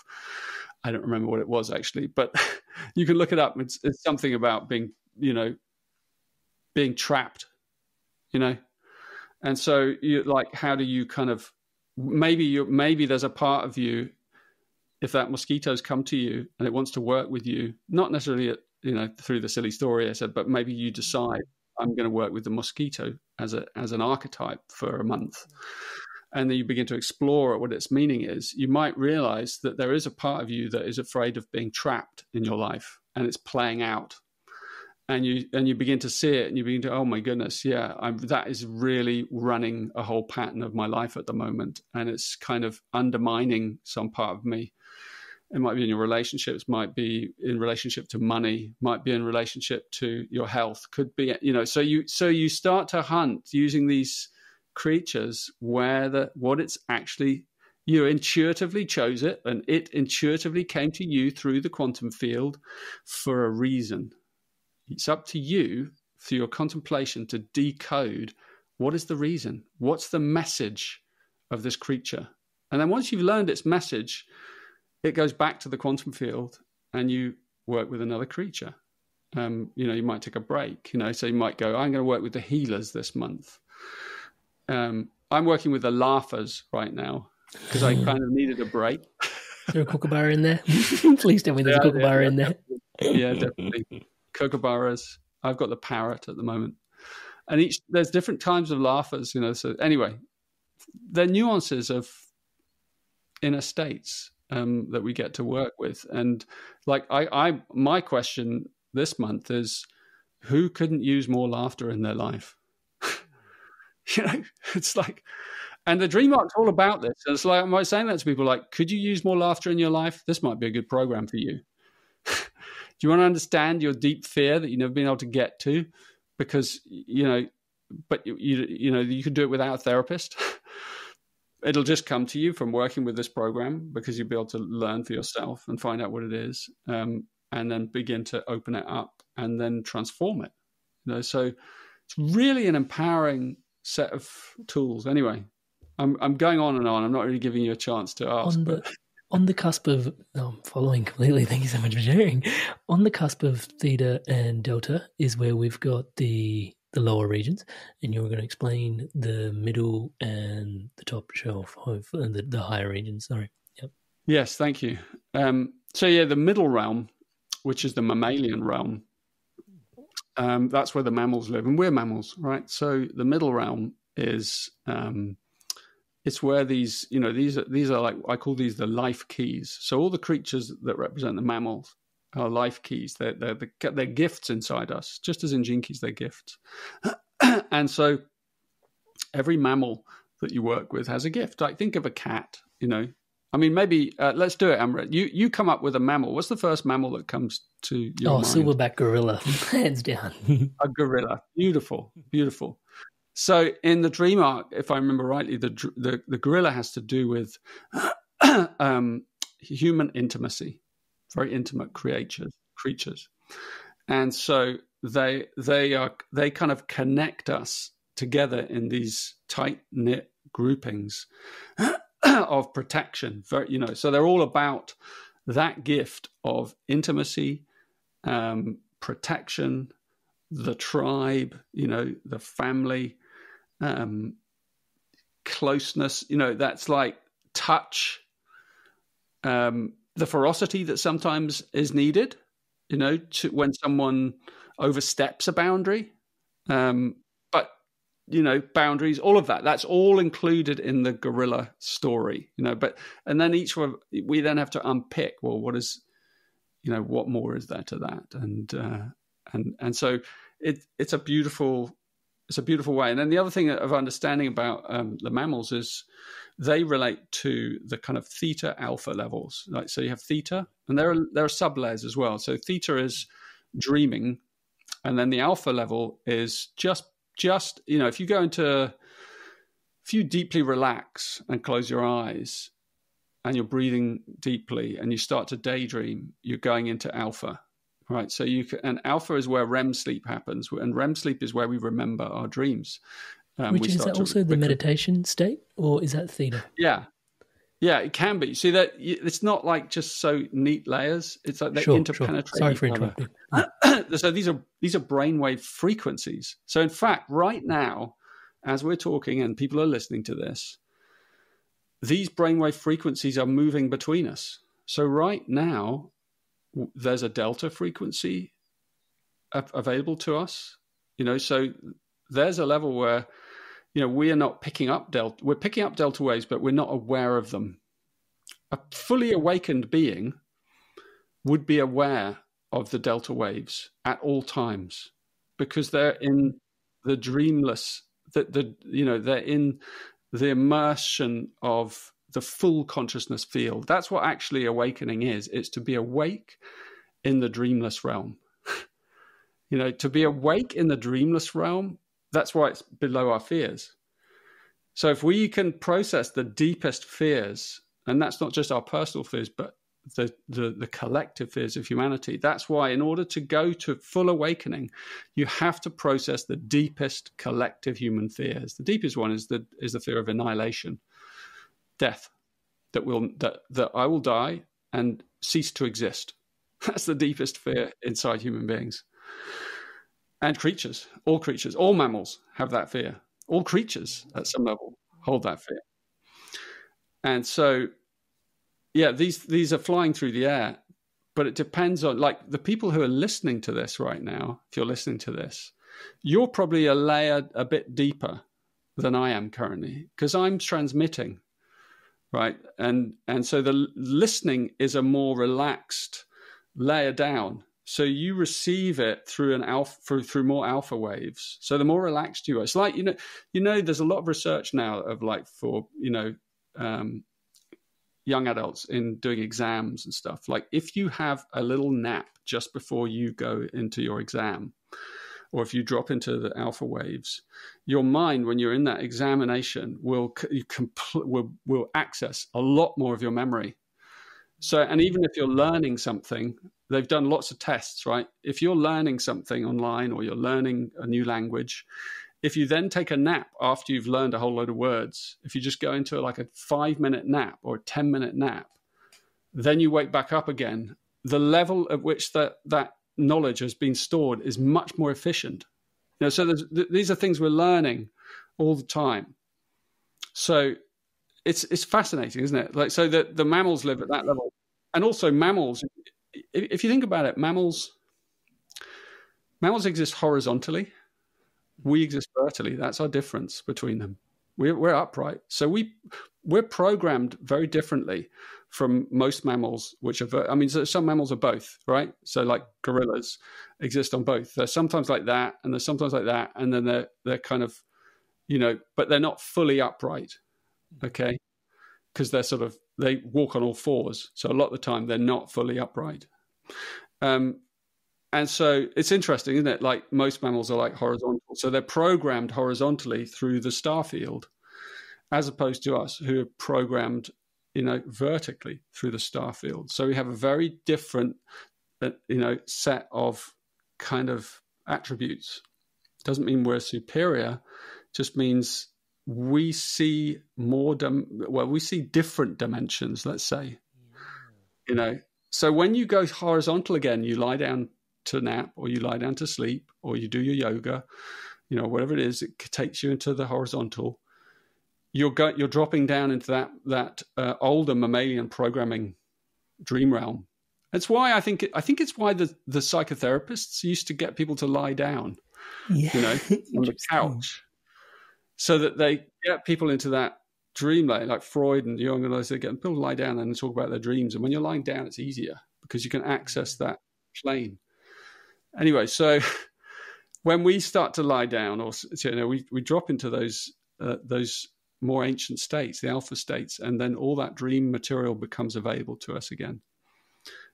I don't remember what it was actually, but you can look it up. It's something about being trapped, and so how do you kind of, maybe there's a part of you, if that mosquito's come to you and it wants to work with you, not necessarily through the silly story I said, but maybe you decide, I'm going to work with the mosquito as an archetype for a month. And then you begin to explore what its meaning is. You might realize that there is a part of you that is afraid of being trapped in your life, and it's playing out. And you begin to see it, and you begin to, oh my goodness, yeah, that is really running a whole pattern of my life at the moment, and it's kind of undermining some part of me. It might be in your relationships, might be in relationship to money, might be in relationship to your health, could be, So you start to hunt using these creatures what it's actually, you intuitively chose it, and it intuitively came to you through the quantum field for a reason. It's up to you through your contemplation to decode what is the reason, what's the message of this creature. And then once you've learned its message, it goes back to the quantum field, and you work with another creature. You might take a break, so you might go, I'm going to work with the healers this month. I'm working with the laughers right now because I kind of needed a break. Is there a kookaburra in there? Please tell me there's a kookaburra in there. Yeah, definitely. Kookaburras. I've got the parrot at the moment. And there's different types of laughers, So anyway, they're nuances of inner states that we get to work with. And my question this month is, who couldn't use more laughter in their life? It's like, and the dream arc's all about this. And it's like, am I saying that to people? Like, could you use more laughter in your life? This might be a good program for you. Do you want to understand your deep fear that you've never been able to get to? Because, but you could do it without a therapist. It'll just come to you from working with this program, because you'll be able to learn for yourself and find out what it is, and then begin to open it up and then transform it. So it's really an empowering set of tools. Anyway, I'm going on and on. I'm not really giving you a chance to ask. On the cusp of, I'm following completely. Thank you so much for sharing. On the cusp of theta and delta is where we've got the lower regions, and you're going to explain the middle and the top shelf of the higher regions. Sorry. Yep. Yes, thank you. The middle realm, which is the mammalian realm, that's where the mammals live, and we're mammals, right? So the middle realm is it's where these are like, I call these the life keys. So all the creatures that represent the mammals are life keys. They're gifts inside us, just as in Gene Keys, they're gifts. And so every mammal that you work with has a gift. Like, think of a cat, maybe let's do it, Amrit. You come up with a mammal. What's the first mammal that comes to your mind? Silverback gorilla, hands down. A gorilla. Beautiful, beautiful. So in the dream arc, if I remember rightly, the gorilla has to do with human intimacy, very intimate creatures. And so they kind of connect us together in these tight-knit groupings of protection. So they're all about that gift of intimacy, protection, the tribe, the family, closeness, that's like touch, the ferocity that sometimes is needed, when someone oversteps a boundary. But boundaries, all of that. That's all included in the gorilla story, and then we then have to unpick, well, what is, what more is there to that? And so it's a beautiful way. And then the other thing of understanding about the mammals is they relate to the kind of theta alpha levels. Like, so you have theta, and there are sub layers as well. So theta is dreaming, and then the alpha level is just if you deeply relax and close your eyes and you're breathing deeply and you start to daydream, you're going into alpha, right? So and alpha is where REM sleep happens, and REM sleep is where we remember our dreams. Which is that also the meditation state, or is that theta? Yeah, it can be. See that it's not like just so neat layers. It's like they interpenetrate. Sure. Sorry for interrupting. So these are brainwave frequencies. So in fact, right now, as we're talking and people are listening to this, these brainwave frequencies are moving between us. So right now, there's a delta frequency available to us. So there's a level where we are not picking up delta. We're picking up delta waves, but we're not aware of them. A fully awakened being would be aware of the delta waves at all times, because they're in the dreamless. They're in the immersion of the full consciousness field. That's what actually awakening is. It's to be awake in the dreamless realm. To be awake in the dreamless realm. That's why it's below our fears. So if we can process the deepest fears, and that's not just our personal fears, but the collective fears of humanity, that's why in order to go to full awakening, you have to process the deepest collective human fears. The deepest one is the fear of annihilation, death, that I will die and cease to exist. That's the deepest fear inside human beings. And creatures, all mammals have that fear. All creatures at some level hold that fear. And so, these are flying through the air, but it depends on, like, the people who are listening to this right now. If you're listening to this, you're probably a layer a bit deeper than I am currently, because I'm transmitting, right? And so the listening is a more relaxed layer down. So you receive it through through more alpha waves. So the more relaxed you are, it's like there's a lot of research now of, like, for young adults in doing exams and stuff. Like, if you have a little nap just before you go into your exam, or if you drop into the alpha waves, your mind, when you're in that examination, will access a lot more of your memory. So, and even if you're learning something, they've done lots of tests, right? If you're learning something online or you're learning a new language, if you then take a nap after you've learned a whole load of words, if you just go into like a 5-minute nap or a 10-minute nap, then you wake back up again, the level at which that knowledge has been stored is much more efficient. So these are things we're learning all the time. So it's fascinating, isn't it? Like, so the mammals live at that level. And also mammals, if you think about it, mammals exist horizontally. We exist vertically. That's our difference between them. We're upright. So we're programmed very differently from most mammals, which are, so some mammals are both, right? So like gorillas exist on both. They're sometimes like that, and they're sometimes like that. And then they're kind of, but they're not fully upright. Okay. Because they walk on all fours. So a lot of the time they're not fully upright. And so it's interesting, isn't it? Like, most mammals are like horizontal. So they're programmed horizontally through the star field, as opposed to us, who are programmed, vertically through the star field. So we have a very different, set of kind of attributes. Doesn't mean we're superior, just means we see we see different dimensions, let's say. So when you go horizontal again, you lie down to nap, or you lie down to sleep, or you do your yoga, whatever it is, it takes you into the horizontal. You're dropping down into that older mammalian programming dream realm. That's why I think it's why the psychotherapists used to get people to lie down, on the couch, so that they get people into that dream like Freud and Jung and others. They get people to lie down and talk about their dreams. And when you're lying down, it's easier because you can access that plane. Anyway, so when we start to lie down, or we drop into those more ancient states, the alpha states, and then all that dream material becomes available to us again.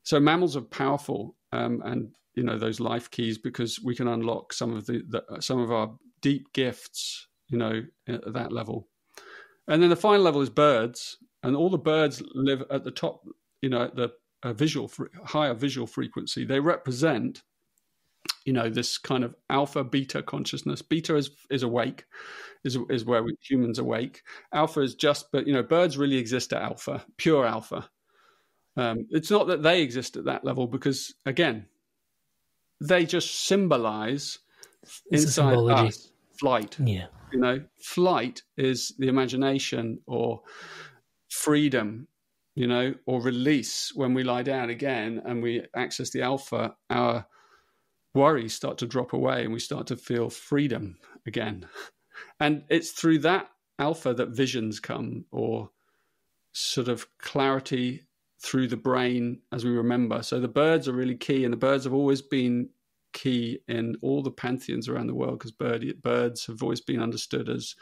So mammals are powerful, and those life keys, because we can unlock some of our deep gifts, at that level. And then the final level is birds, and all the birds live at the top, at the higher visual frequency. They represent, this kind of alpha beta consciousness. Beta is awake, is where humans awake. Alpha is but birds really exist at alpha, pure alpha. It's not that they exist at that level, because again, they just symbolize inside us flight. Yeah. Flight is the imagination or freedom, or release. When we lie down again and we access the alpha, our worries start to drop away and we start to feel freedom again. And it's through that alpha that visions come, or sort of clarity through the brain as we remember. So the birds are really key, and the birds have always been key in all the pantheons around the world, because birds have always been understood as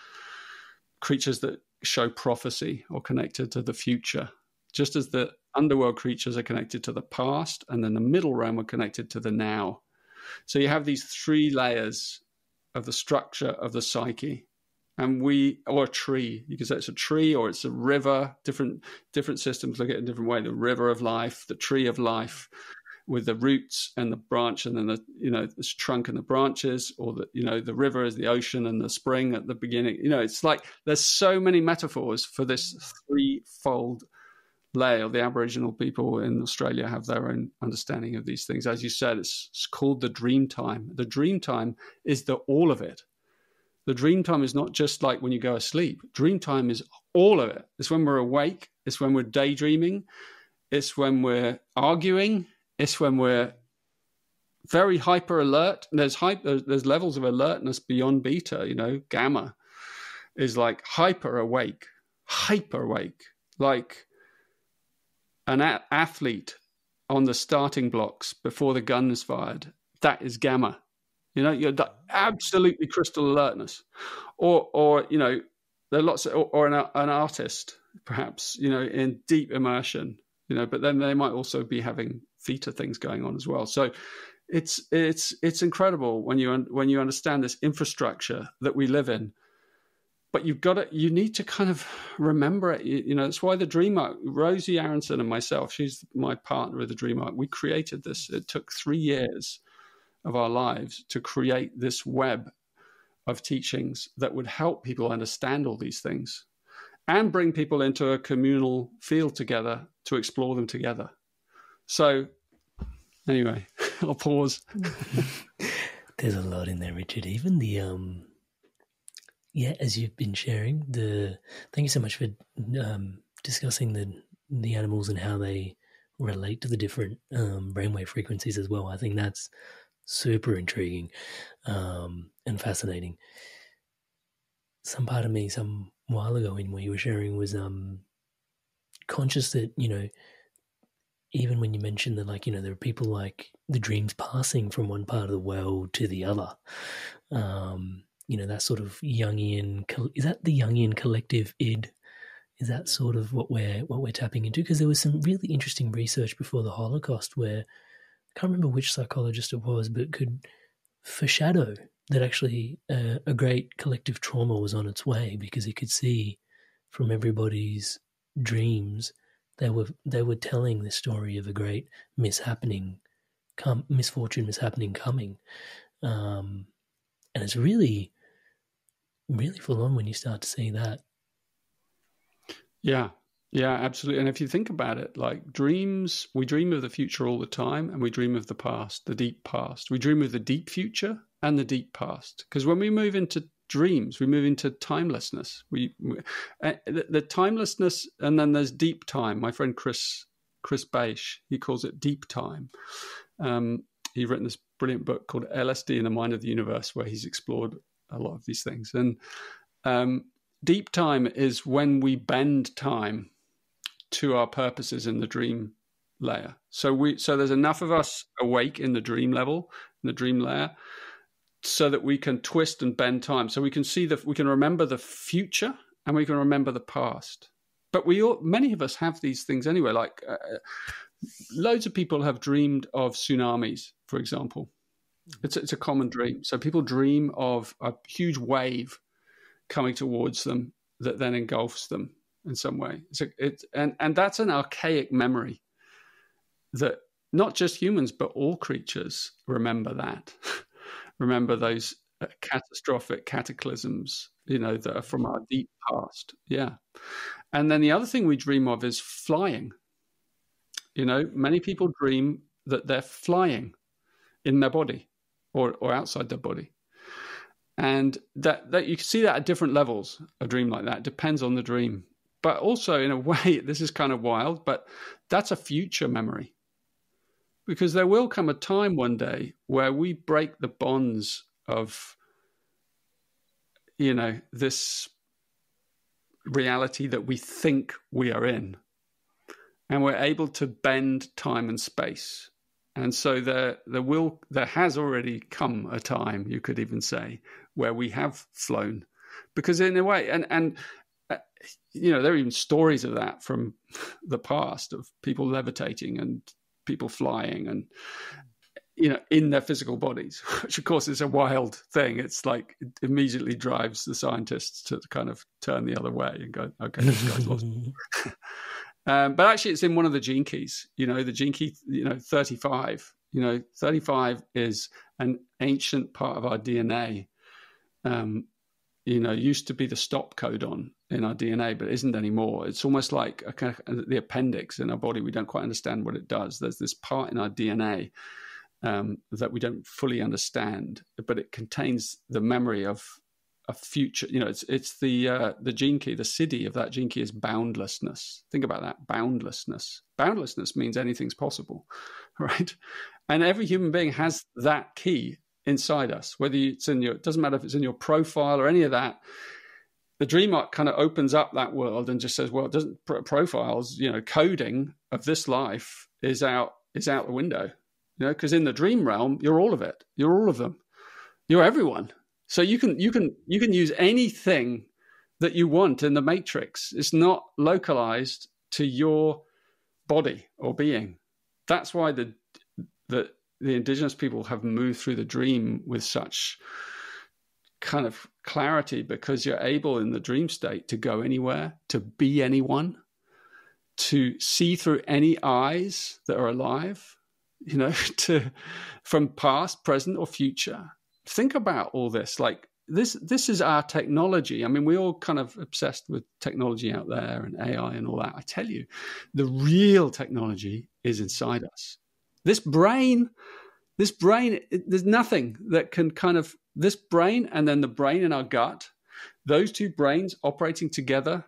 creatures that show prophecy or connected to the future, just as the underworld creatures are connected to the past, and then the middle realm are connected to the now. So you have these three layers of the structure of the psyche. And or a tree, you could say it's a tree or it's a river. Different systems look at it in a different way. The river of life, the tree of life, with the roots and the branch, and then the trunk and the branches, or the river is the ocean and the spring at the beginning. It's like there's so many metaphors for this threefold layer. The Aboriginal people in Australia have their own understanding of these things. As you said, it's called the Dreamtime. The Dreamtime is all of it. The Dreamtime is not just like when you go asleep. Dreamtime is all of it. It's when we're awake. It's when we're daydreaming. It's when we're arguing. It's when we're very hyper alert. There's levels of alertness beyond beta. Gamma is like hyper awake, like an athlete on the starting blocks before the gun is fired. That is gamma. You're absolutely crystal alertness, or there are lots or an artist perhaps, in deep immersion, but then they might also be having theta things going on as well. So it's incredible when you understand this infrastructure that we live in. But you need to kind of remember it. That's why the Dream Arc, Rosie Aronson and myself, she's my partner with the Dream Arc, we created this. It took 3 years of our lives to create this web of teachings that would help people understand all these things and bring people into a communal field together to explore them together. So anyway, I'll pause. There's a lot in there, Richard. Even the as you've been sharing, thank you so much for discussing the animals and how they relate to the different brainwave frequencies as well. I think that's super intriguing and fascinating. Some part of me some while ago in what you were sharing was conscious that, even when you mentioned that, there are people like the dreams passing from one part of the world to the other, that sort of Jungian, is that the Jungian collective id? Is that sort of what we're tapping into? Because there was some really interesting research before the Holocaust where, I can't remember which psychologist it was, but could foreshadow that actually a great collective trauma was on its way, because he could see from everybody's dreams they were telling the story of a great misfortune coming, and it's really, really full on when you start to see that. Yeah, absolutely. And if you think about it, like dreams, we dream of the future all the time, and we dream of the past, the deep past. We dream of the deep future and the deep past. Because when we move into dreams, we move into timelessness. The timelessness, and then there's deep time. My friend Chris Beisch, he calls it deep time. He's written this brilliant book called LSD in the Mind of the Universe, where he's explored a lot of these things. And Deep time is when we bend time to our purposes in the dream layer. So there's enough of us awake in the dream level, in the dream layer, so that we can twist and bend time. So we can we can remember the future and we can remember the past. But many of us have these things anyway. Like loads of people have dreamed of tsunamis, for example. It's a common dream. So people dream of a huge wave coming towards them that then engulfs them in some way. And that's an archaic memory that not just humans, but all creatures remember that. Remember those catastrophic cataclysms, that are from our deep past. Yeah. And then the other thing we dream of is flying. Many people dream that they're flying in their body or outside their body. And that you can see that at different levels, a dream like that. It depends on the dream. But also, in a way, this is kind of wild, but that's a future memory. Because there will come a time one day where we break the bonds of, this reality that we think we are in. And we're able to bend time and space. And so there has already come a time, you could even say, where we have flown. Because in a way, and there are even stories of that from the past, of people levitating and people flying and, in their physical bodies, which of course is a wild thing. It's like it immediately drives the scientists to kind of turn the other way and go, okay, this guy's lost. But actually it's in one of the gene keys, the gene key, 35, 35 is an ancient part of our DNA. Used to be the stop codon in our DNA, but it isn't anymore. It's almost like the appendix in our body. We don't quite understand what it does. There's this part in our DNA that we don't fully understand, but it contains the memory of a future. It's the gene key. The siddhi of that gene key is boundlessness. Think about that, boundlessness. Boundlessness means anything's possible, right? And every human being has that key inside us, whether it's it doesn't matter if it's in your profile or any of that. The dream arc kind of opens up that world and just says, well, it doesn't profiles, coding of this life is out the window, because in the dream realm, you're all of it. You're all of them. You're everyone. So you can use anything that you want in the matrix. It's not localized to your body or being. That's why the indigenous people have moved through the dream with such kind of clarity, because you're able in the dream state to go anywhere, to be anyone, to see through any eyes that are alive, from past, present, or future. Think about all this. Like this is our technology. I mean, we're all kind of obsessed with technology out there and AI and all that. I tell you, the real technology is inside us. This brain, there's nothing that can this brain and then the brain in our gut, those two brains operating together,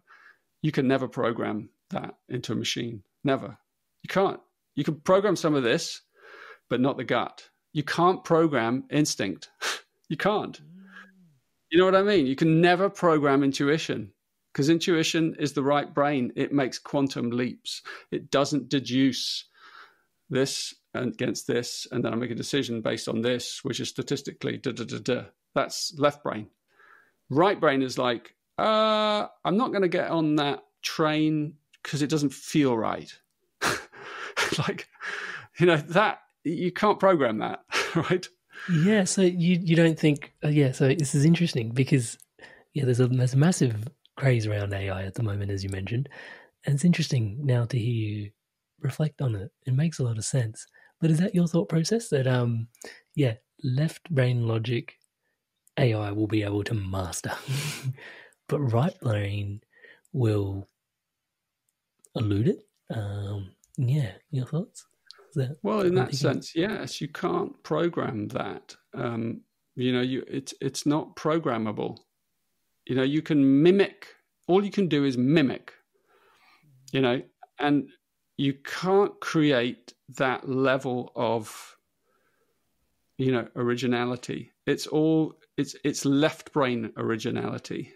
you can never program that into a machine. Never. You can't. You can program some of this, but not the gut. You can't program instinct. You can't. You know what I mean? You can never program intuition, because intuition is the right brain. It makes quantum leaps. It doesn't deduce this against this, and then I make a decision based on this, which is statistically That's left brain. Right brain is like, I'm not going to get on that train because it doesn't feel right. Like, that you can't program that, right? Yeah. So you don't think? So this is interesting because there's a massive craze around AI at the moment, as you mentioned, and it's interesting now to hear you reflect on it. It makes a lot of sense. But is that your thought process that left brain logic AI will be able to master, but right brain will elude it? Your thoughts? Well, in that sense, yes, you can't program that. It's not programmable. You can mimic. All you can do is mimic. And you can't create that level of, originality. It's left brain originality.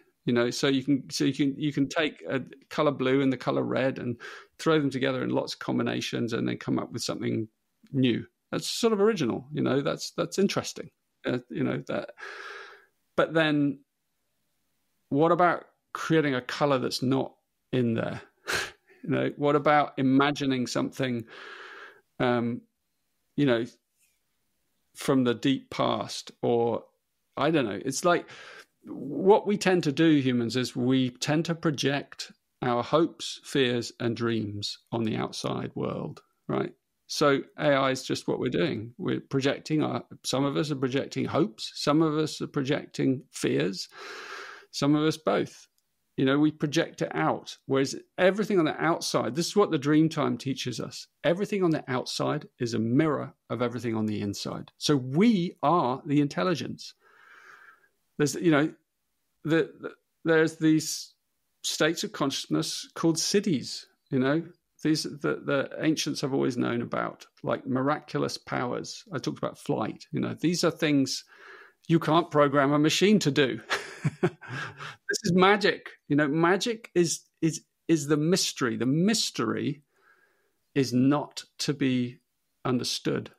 So you can take a color blue and the color red and throw them together in lots of combinations and then come up with something new. That's sort of original, that's interesting, that. But then what about creating a color that's not in there? What about imagining something, from the deep past, or I don't know. It's like what we tend to do, humans, is we tend to project our hopes, fears, and dreams on the outside world, right? So AI is just what we're doing. We're projecting some of us are projecting hopes, some of us are projecting fears, some of us both. We project it out. Whereas everything on the outside, this is what the Dreamtime teaches us. Everything on the outside is a mirror of everything on the inside. So we are the intelligence. There's, there's these states of consciousness called cities, these the ancients have always known about, like miraculous powers. I talked about flight. These are things you can't program a machine to do. This is magic. Magic is the mystery. The mystery is not to be understood.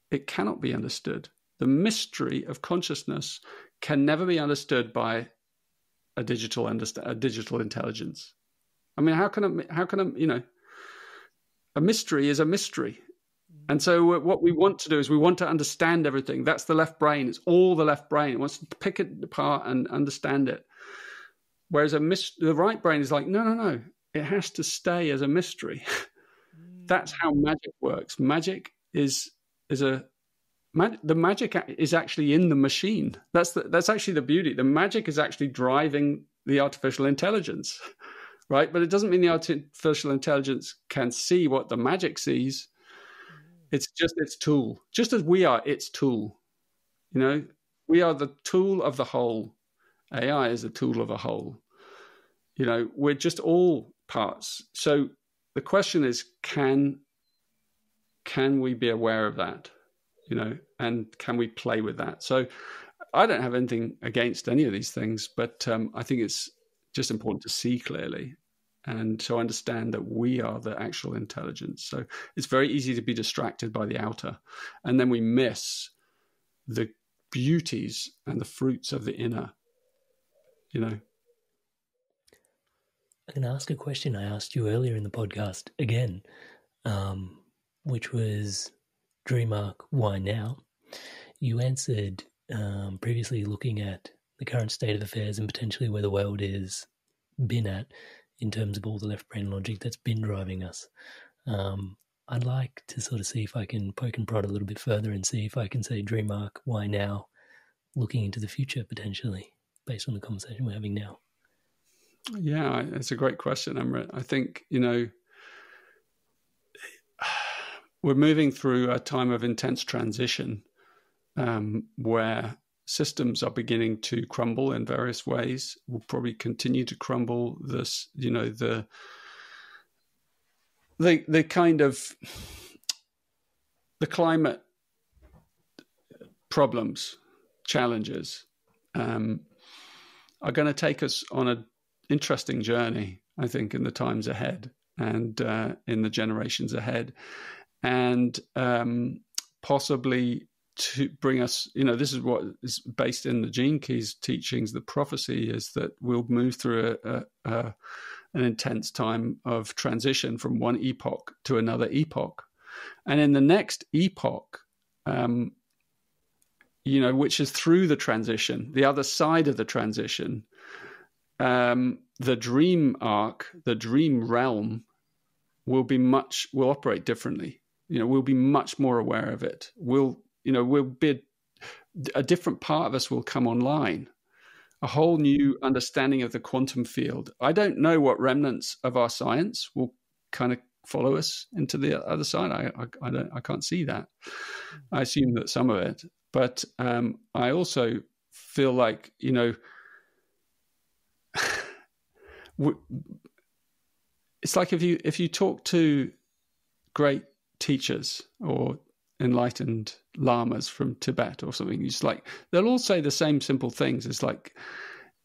It cannot be understood. The mystery of consciousness can never be understood by a digital intelligence. I mean, how can a mystery is a mystery. And so what we want to do is we want to understand everything. That's the left brain. It's all the left brain. It wants to pick it apart and understand it. Whereas the right brain is like, no. It has to stay as a mystery. That's how magic works. Magic the magic is actually in the machine. That's actually the beauty. The magic is actually driving the artificial intelligence, right? But it doesn't mean the artificial intelligence can see what the magic sees. It's just its tool, just as we are its tool. We are the tool of the whole. AI is the tool of a whole. We're just all parts. So the question is, can we be aware of that? And can we play with that? So I don't have anything against any of these things, but I think it's just important to see clearly and to understand that we are the actual intelligence. So it's very easy to be distracted by the outer, and then we miss the beauties and the fruits of the inner, I'm going to ask a question I asked you earlier in the podcast again, which was, Dream arc, why now? You answered previously looking at the current state of affairs and potentially where the world has been at in terms of all the left brain logic that's been driving us. I'd like to sort of see if I can poke and prod a little bit further and see if I can say dream arc, why now, looking into the future potentially, based on the conversation we're having now. Yeah, it's a great question, Amrit. I think, we're moving through a time of intense transition where systems are beginning to crumble in various ways. Will probably continue to crumble. The kind of the climate problems, challenges are going to take us on an interesting journey, I think, in the times ahead and in the generations ahead. And possibly to bring us, this is what is based in the Gene Keys teachings. The prophecy is that we'll move through an intense time of transition from one epoch to another epoch. And in the next epoch, which is through the transition, the other side of the transition, the dream arc, the dream realm will operate differently. We'll be much more aware of it. We'll be a different part of us will come online, a whole new understanding of the quantum field. I don't know what remnants of our science will kind of follow us into the other side. I can't see that. I assume that some of it, but I also feel like it's like if you talk to great teachers or enlightened lamas from Tibet or something, it's like they'll all say the same simple things. It's like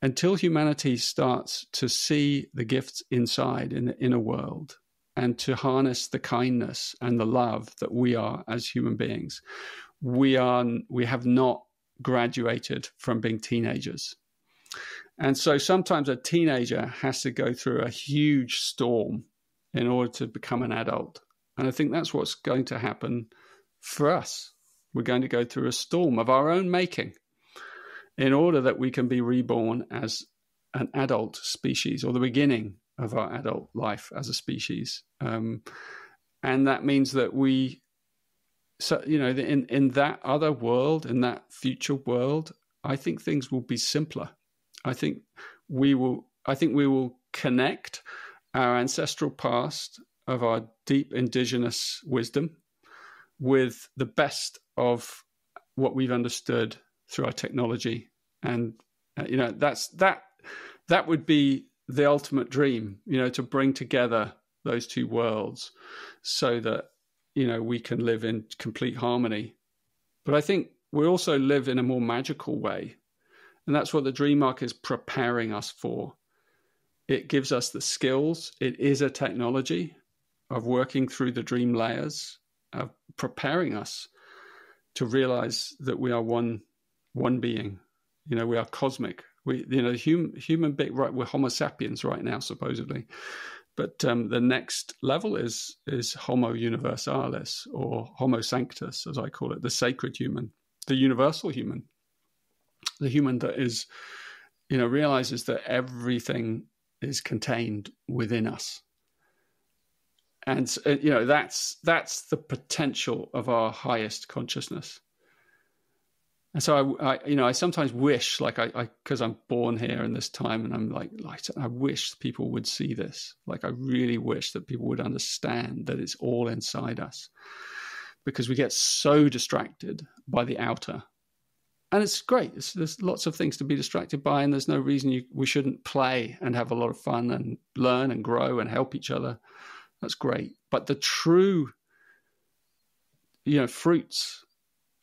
until humanity starts to see the gifts inside in the inner world and to harness the kindness and the love that we are as human beings, we have not graduated from being teenagers. And so sometimes a teenager has to go through a huge storm in order to become an adult. And I think that's what's going to happen for us. We're going to go through a storm of our own making in order that we can be reborn as an adult species, or the beginning of our adult life as a species. And that means that in that other world, in that future world, I think things will be simpler. I think we will connect our ancestral past of our deep indigenous wisdom with the best of what we've understood through our technology. And, that would be the ultimate dream, to bring together those two worlds so that, we can live in complete harmony. But I think we also live in a more magical way. And that's what the dream arc is preparing us for. It gives us the skills. It is a technology of working through the dream layers, of preparing us to realize that we are one being. We are cosmic. Human being, right? We're Homo sapiens right now, supposedly. But the next level is Homo universalis, or Homo sanctus, as I call it, the sacred human, the universal human, the human that is, realizes that everything is contained within us. And, that's the potential of our highest consciousness. And so I sometimes wish, because I'm born here in this time, and I'm like, I wish people would see this. I really wish that people would understand that it's all inside us, because we get so distracted by the outer. And it's great. There's lots of things to be distracted by, and there's no reason we shouldn't play and have a lot of fun and learn and grow and help each other. That's great. But the true, fruits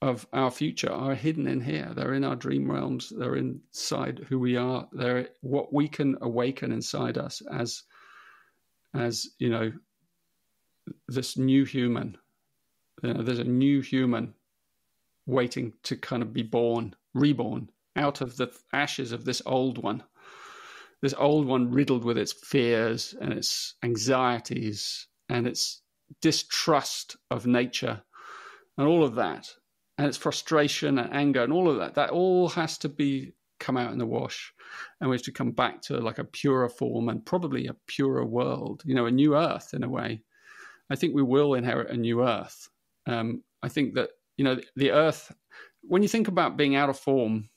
of our future are hidden in here. They're in our dream realms. They're inside who we are. They're what we can awaken inside us as this new human. There's a new human waiting to kind of be reborn out of the ashes of this old one riddled with its fears and its anxieties and its distrust of nature and all of that, and its frustration and anger and all of that all has to come out in the wash, and we have to come back to a purer form and probably a purer world, a new earth in a way. I think we will inherit a new earth. I think that, the earth, when you think about being out of form,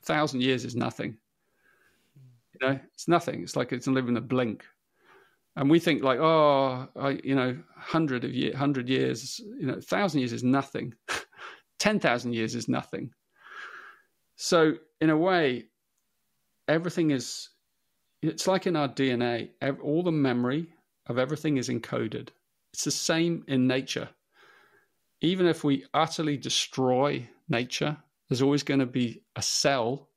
1,000 years is nothing. It's nothing. It's like it's living in a blink. And we think 100 years, 1,000 years is nothing. 10,000 years is nothing. So in a way, it's like in our DNA, all the memory of everything is encoded. It's the same in nature. Even if we utterly destroy nature, there's always going to be a cell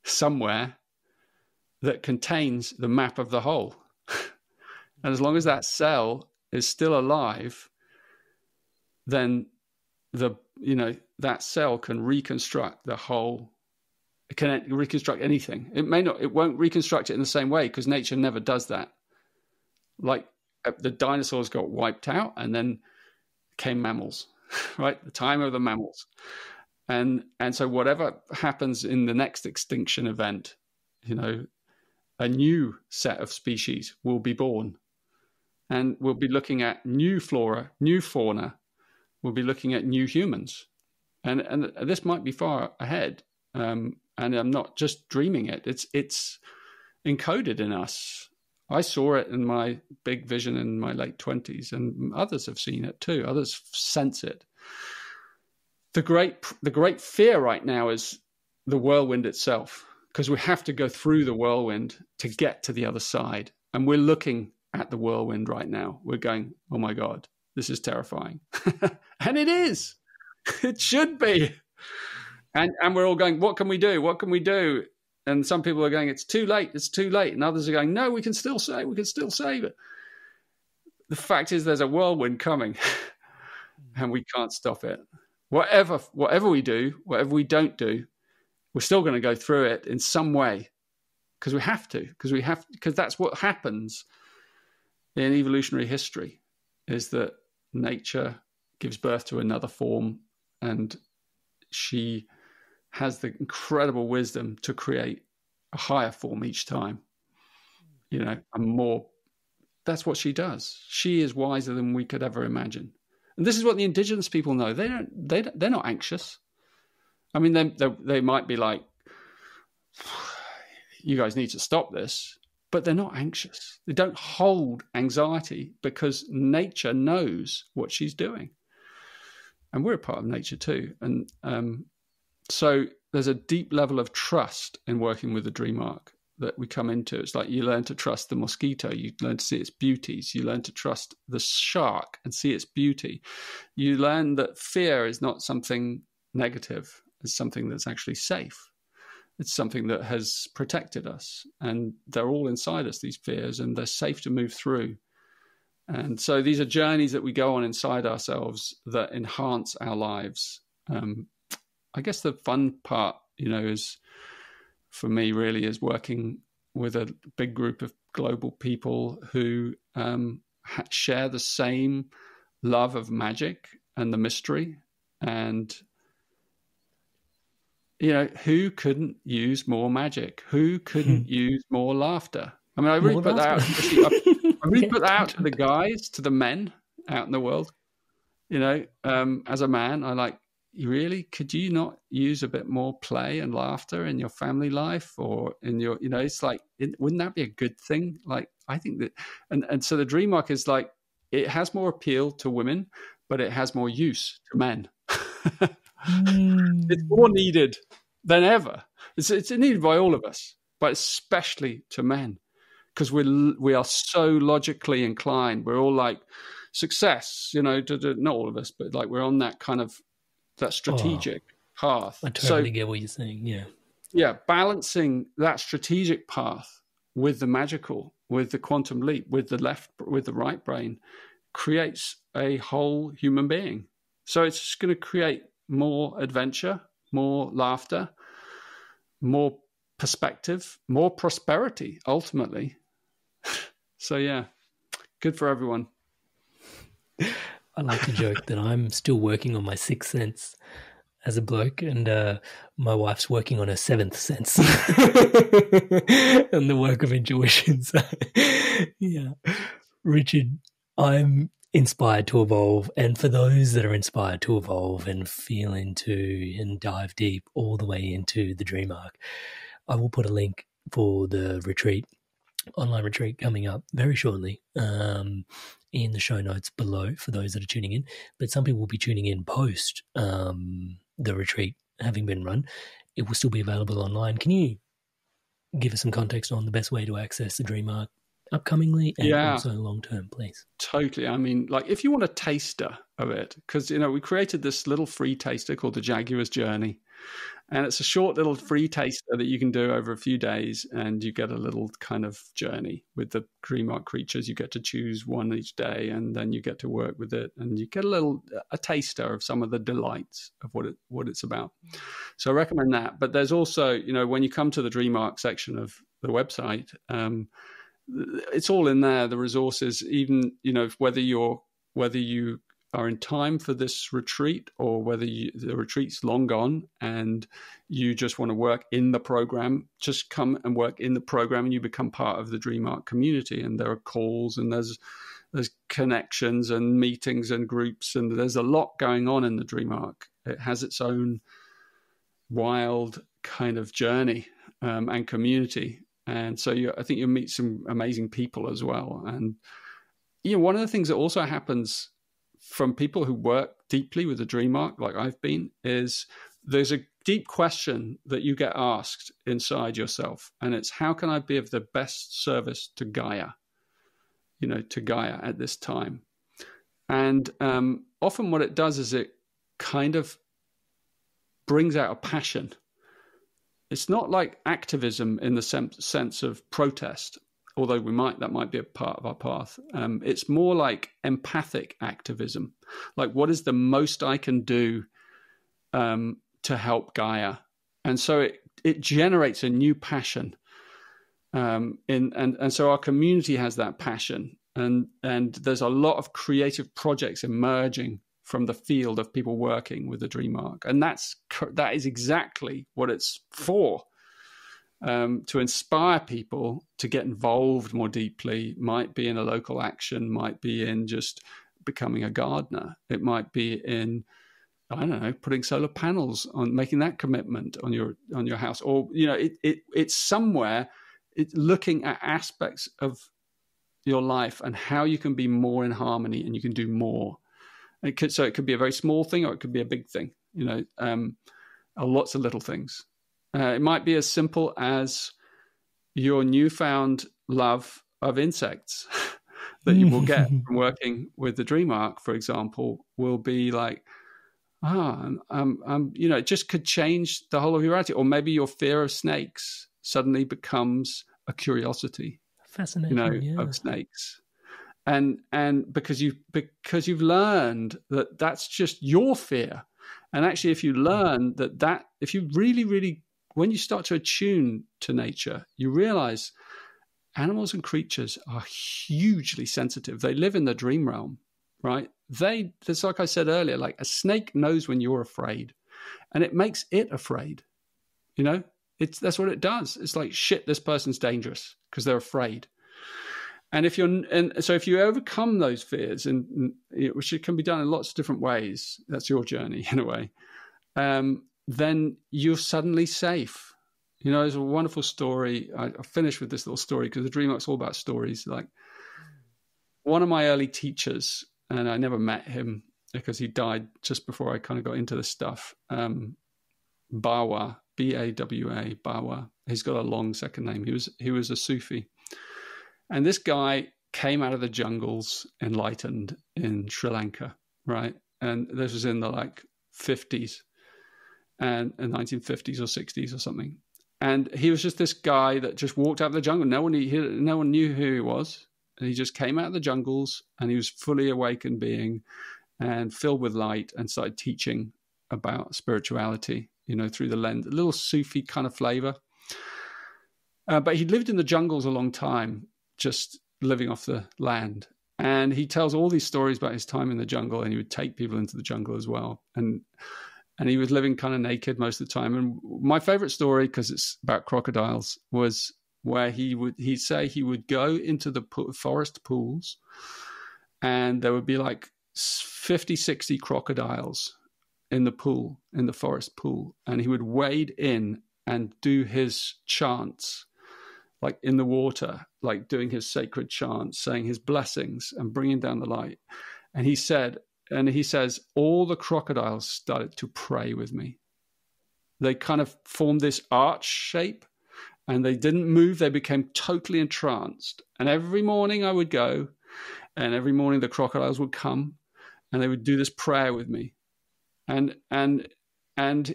somewhere that contains the map of the whole. And as long as that cell is still alive, then that cell can reconstruct the whole. It can reconstruct anything. It won't reconstruct it in the same way, because nature never does that. Like the dinosaurs got wiped out and then came mammals, right? The time of the mammals. And so whatever happens in the next extinction event, a new set of species will be born. And we'll be looking at new flora, new fauna. We'll be looking at new humans. And this might be far ahead. And I'm not just dreaming it. It's encoded in us. I saw it in my big vision in my late 20s, and others have seen it too. Others sense it. The great fear right now is the whirlwind itself, because we have to go through the whirlwind to get to the other side. And we're looking at the whirlwind right now. We're going, oh my God, this is terrifying. And it is. It should be. And we're all going, what can we do? What can we do? And some people are going, it's too late, it's too late. And others are going, no, we can still save it. The fact is there's a whirlwind coming and we can't stop it. Whatever we do, whatever we don't do, we're still going to go through it in some way because we have to, because that's what happens in evolutionary history, is that nature gives birth to another form, and she has the incredible wisdom to create a higher form each time, and more. That's what she does. She is wiser than we could ever imagine. And this is what the indigenous people know. They're not anxious. I mean, they might be like, you guys need to stop this, but they're not anxious. They don't hold anxiety because nature knows what she's doing. And we're a part of nature too. And so there's a deep level of trust in working with the dream arc that we come into. It's like you learn to trust the mosquito, you learn to see its beauties, you learn to trust the shark and see its beauty. You learn that fear is not something negative, it's something that's actually safe. It's something that has protected us, and they're all inside us, these fears, and they're safe to move through. And so these are journeys that we go on inside ourselves that enhance our lives. I guess the fun part, is for me really is working with a big group of global people who share the same love of magic and the mystery. And, who couldn't use more magic? Who couldn't use more laughter? I mean, I really put that out. I really put that out to the guys, to the men out in the world. As a man, I like, really, could you not use a bit more play and laughter in your family life or in your, it's like, wouldn't that be a good thing? Like, I think that, and so the dream arc is like, it has more appeal to women, but it has more use to men. It's more needed than ever. It's needed by all of us, but especially to men, because we are so logically inclined. We're all like success, not all of us, but like we're on that kind of that strategic path. I totally get what you're saying. Yeah, balancing that strategic path with the magical, with the quantum leap, with the right brain, creates a whole human being. So it's just going to create more adventure, more laughter, more perspective, more prosperity, ultimately. So yeah, good for everyone. I like to joke that I'm still working on my sixth sense as a bloke, and my wife's working on her seventh sense and the work of intuition. So, yeah, Richard, I'm inspired to evolve, and for those that are inspired to evolve and feel into and dive deep all the way into the dream arc, I will put a link for the retreat, online retreat coming up very shortly, in the show notes below for those that are tuning in. But some people will be tuning in post the retreat having been run. It will still be available online. Can you give us some context on the best way to access the dream arc upcomingly and also long term, please? Totally. I mean, like if you want a taster of it, because we created this little free taster called the Jaguar's Journey, and it's a short little free taster that you can do over a few days, and you get a little kind of journey with the dream arc creatures. You get to choose one each day, and then you get to work with it, and you get a taster of some of the delights of what it's about. So I recommend that. But there's also, when you come to the dream arc section of the website, it's all in there. The resources, even whether you are in time for this retreat or whether the retreat's long gone and you just want to work in the program, just come and work in the program and you become part of the dream arc community. And there are calls and there's connections and meetings and groups, and there's a lot going on in the dream arc. It has its own wild kind of journey and community. And so I think you'll meet some amazing people as well. And one of the things that also happens from people who work deeply with the dream arc, like I've been, is there's a deep question that you get asked inside yourself. And it's, how can I be of the best service to Gaia, at this time? And often what it does is it kind of brings out a passion It's not like activism in the sense of protest, although that might be a part of our path. It's more like empathic activism. Like, what is the most I can do to help Gaia? And so it generates a new passion. And so our community has that passion. And there's a lot of creative projects emerging from the field of people working with the dream arc. And that is exactly what it's for. To inspire people to get involved more deeply. Might be in a local action, might be in just becoming a gardener. It might be in, I don't know, putting solar panels on, making that commitment on your house, or it's somewhere. It's looking at aspects of your life and how you can be more in harmony and you can do more. So it could be a very small thing, or it could be a big thing. Lots of little things. It might be as simple as your newfound love of insects that you will get from working with the dream arc, for example, will be like, it just could change the whole of your reality. Or maybe your fear of snakes suddenly becomes a curiosity, fascinating, of snakes. And because you've learned that that's just your fear. And actually, if you learn that if you really, really, when you start to attune to nature, you realize animals and creatures are hugely sensitive. They live in the dream realm, right? It's like I said earlier, like a snake knows when you're afraid, and it makes it afraid. That's what it does. It's like, shit, this person's dangerous, because they're afraid. And so if you overcome those fears, which it can be done in lots of different ways, that's your journey in a way, then you're suddenly safe. There's a wonderful story. I'll finish with this little story because the dream arc's all about stories. Like, one of my early teachers, and I never met him because he died just before I kind of got into this stuff, Bawa, B-A-W-A, Bawa. He's got a long second name. He was a Sufi. And this guy came out of the jungles enlightened in Sri Lanka, right? And this was in the 50s and 1950s or 60s or something. And he was just this guy that just walked out of the jungle. No one knew who he was. And he just came out of the jungles, and he was fully awakened being and filled with light, and started teaching about spirituality, through the lens, a little Sufi kind of flavor. But he'd lived in the jungles a long time, just living off the land. And he tells all these stories about his time in the jungle, and he would take people into the jungle as well. And he was living kind of naked most of the time. And my favorite story, because it's about crocodiles, was where he'd say he would go into the forest pools, and there would be 50, 60 crocodiles in the pool, in the forest pool. And he would wade in and do his chants, in the water, doing his sacred chants, saying his blessings and bringing down the light. And he says, all the crocodiles started to pray with me. They kind of formed this arch shape, and they didn't move. They became totally entranced. And every morning I would go, and every morning the crocodiles would come, and they would do this prayer with me. And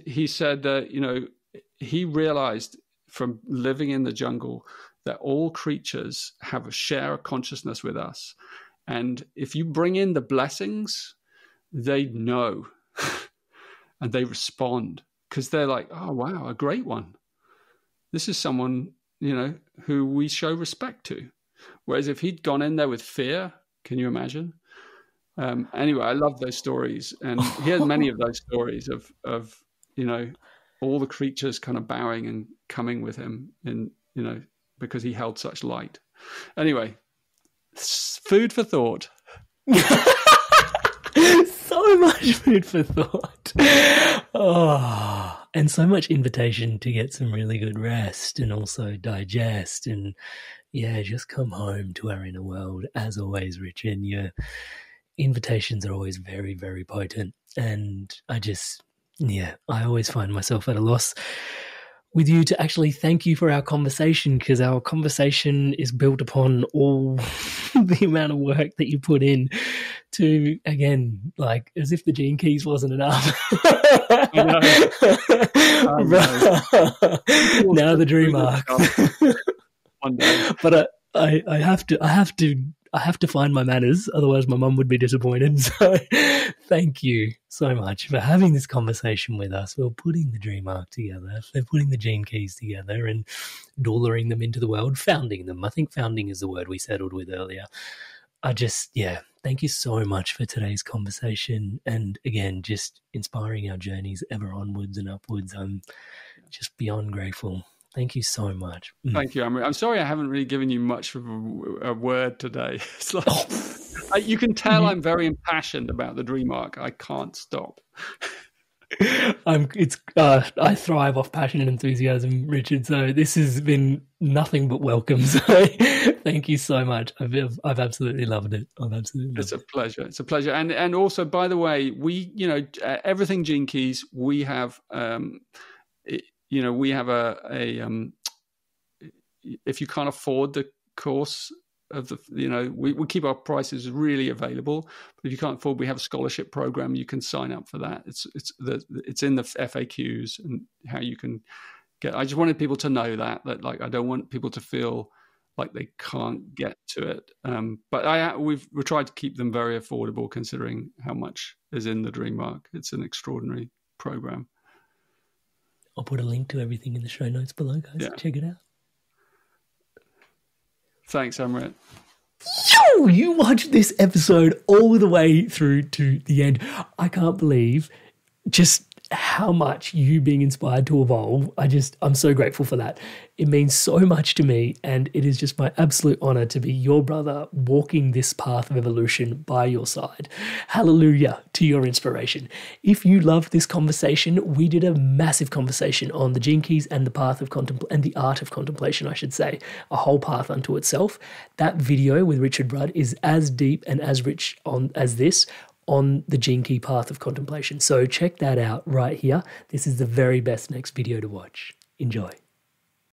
he said that, he realized from living in the jungle that all creatures have a share of consciousness with us. And if you bring in the blessings, they know and they respond, because they're like, oh, wow, a great one. This is someone, who we show respect to. Whereas if he'd gone in there with fear, can you imagine? Anyway, I love those stories. And he had many of those stories of all the creatures kind of bowing and coming with him, and because he held such light. Anyway, food for thought. So much food for thought. Oh, and so much invitation to get some really good rest, and also digest, and just come home to our inner world. As always, Richard, your invitations are always very, very potent. And I always find myself at a loss with you to actually thank you for our conversation, because our conversation is built upon all the amount of work that you put in to, again, as if the Gene Keys wasn't enough, I know. I know. Now the dream arc. One day. But I have to find my manners, otherwise my mum would be disappointed. So thank you so much for having this conversation with us. We're putting the dream arc together. They're putting the gene keys together and dollering them into the world, founding them. I think founding is the word we settled with earlier. Thank you so much for today's conversation. And again, just inspiring our journeys ever onwards and upwards. I'm just beyond grateful. Thank you so much. Thank you, Amrit. I'm sorry I haven't really given you much of a word today. It's like, you can tell I'm very impassioned about the dream arc. I can't stop. I thrive off passion and enthusiasm, Richard. So this has been nothing but welcome. So thank you so much. I've absolutely loved it. It's a pleasure. It's a pleasure. And also, by the way, we, everything Gene Keys, we have, we have a if you can't afford the course of the, we keep our prices really available, but if you can't afford, we have a scholarship program. You can sign up for that. It's in the FAQs and how you can get. I just wanted people to know that like, I don't want people to feel like they can't get to it. But we've tried to keep them very affordable considering how much is in the Dream Arc. It's an extraordinary program. I'll put a link to everything in the show notes below, guys. Yeah. Check it out. Thanks, Amrit. You watched this episode all the way through to the end. I can't believe just how much you being inspired to evolve. I'm so grateful for that. It means so much to me, and it is just my absolute honor to be your brother walking this path of evolution by your side. Hallelujah to your inspiration. If you loved this conversation, we did a massive conversation on the gene keys and the path of and the art of contemplation, I should say, a whole path unto itself. That video with Richard Rudd is as deep and as rich as this on the gene key path of contemplation. So check that out right here. This is the very best next video to watch. Enjoy.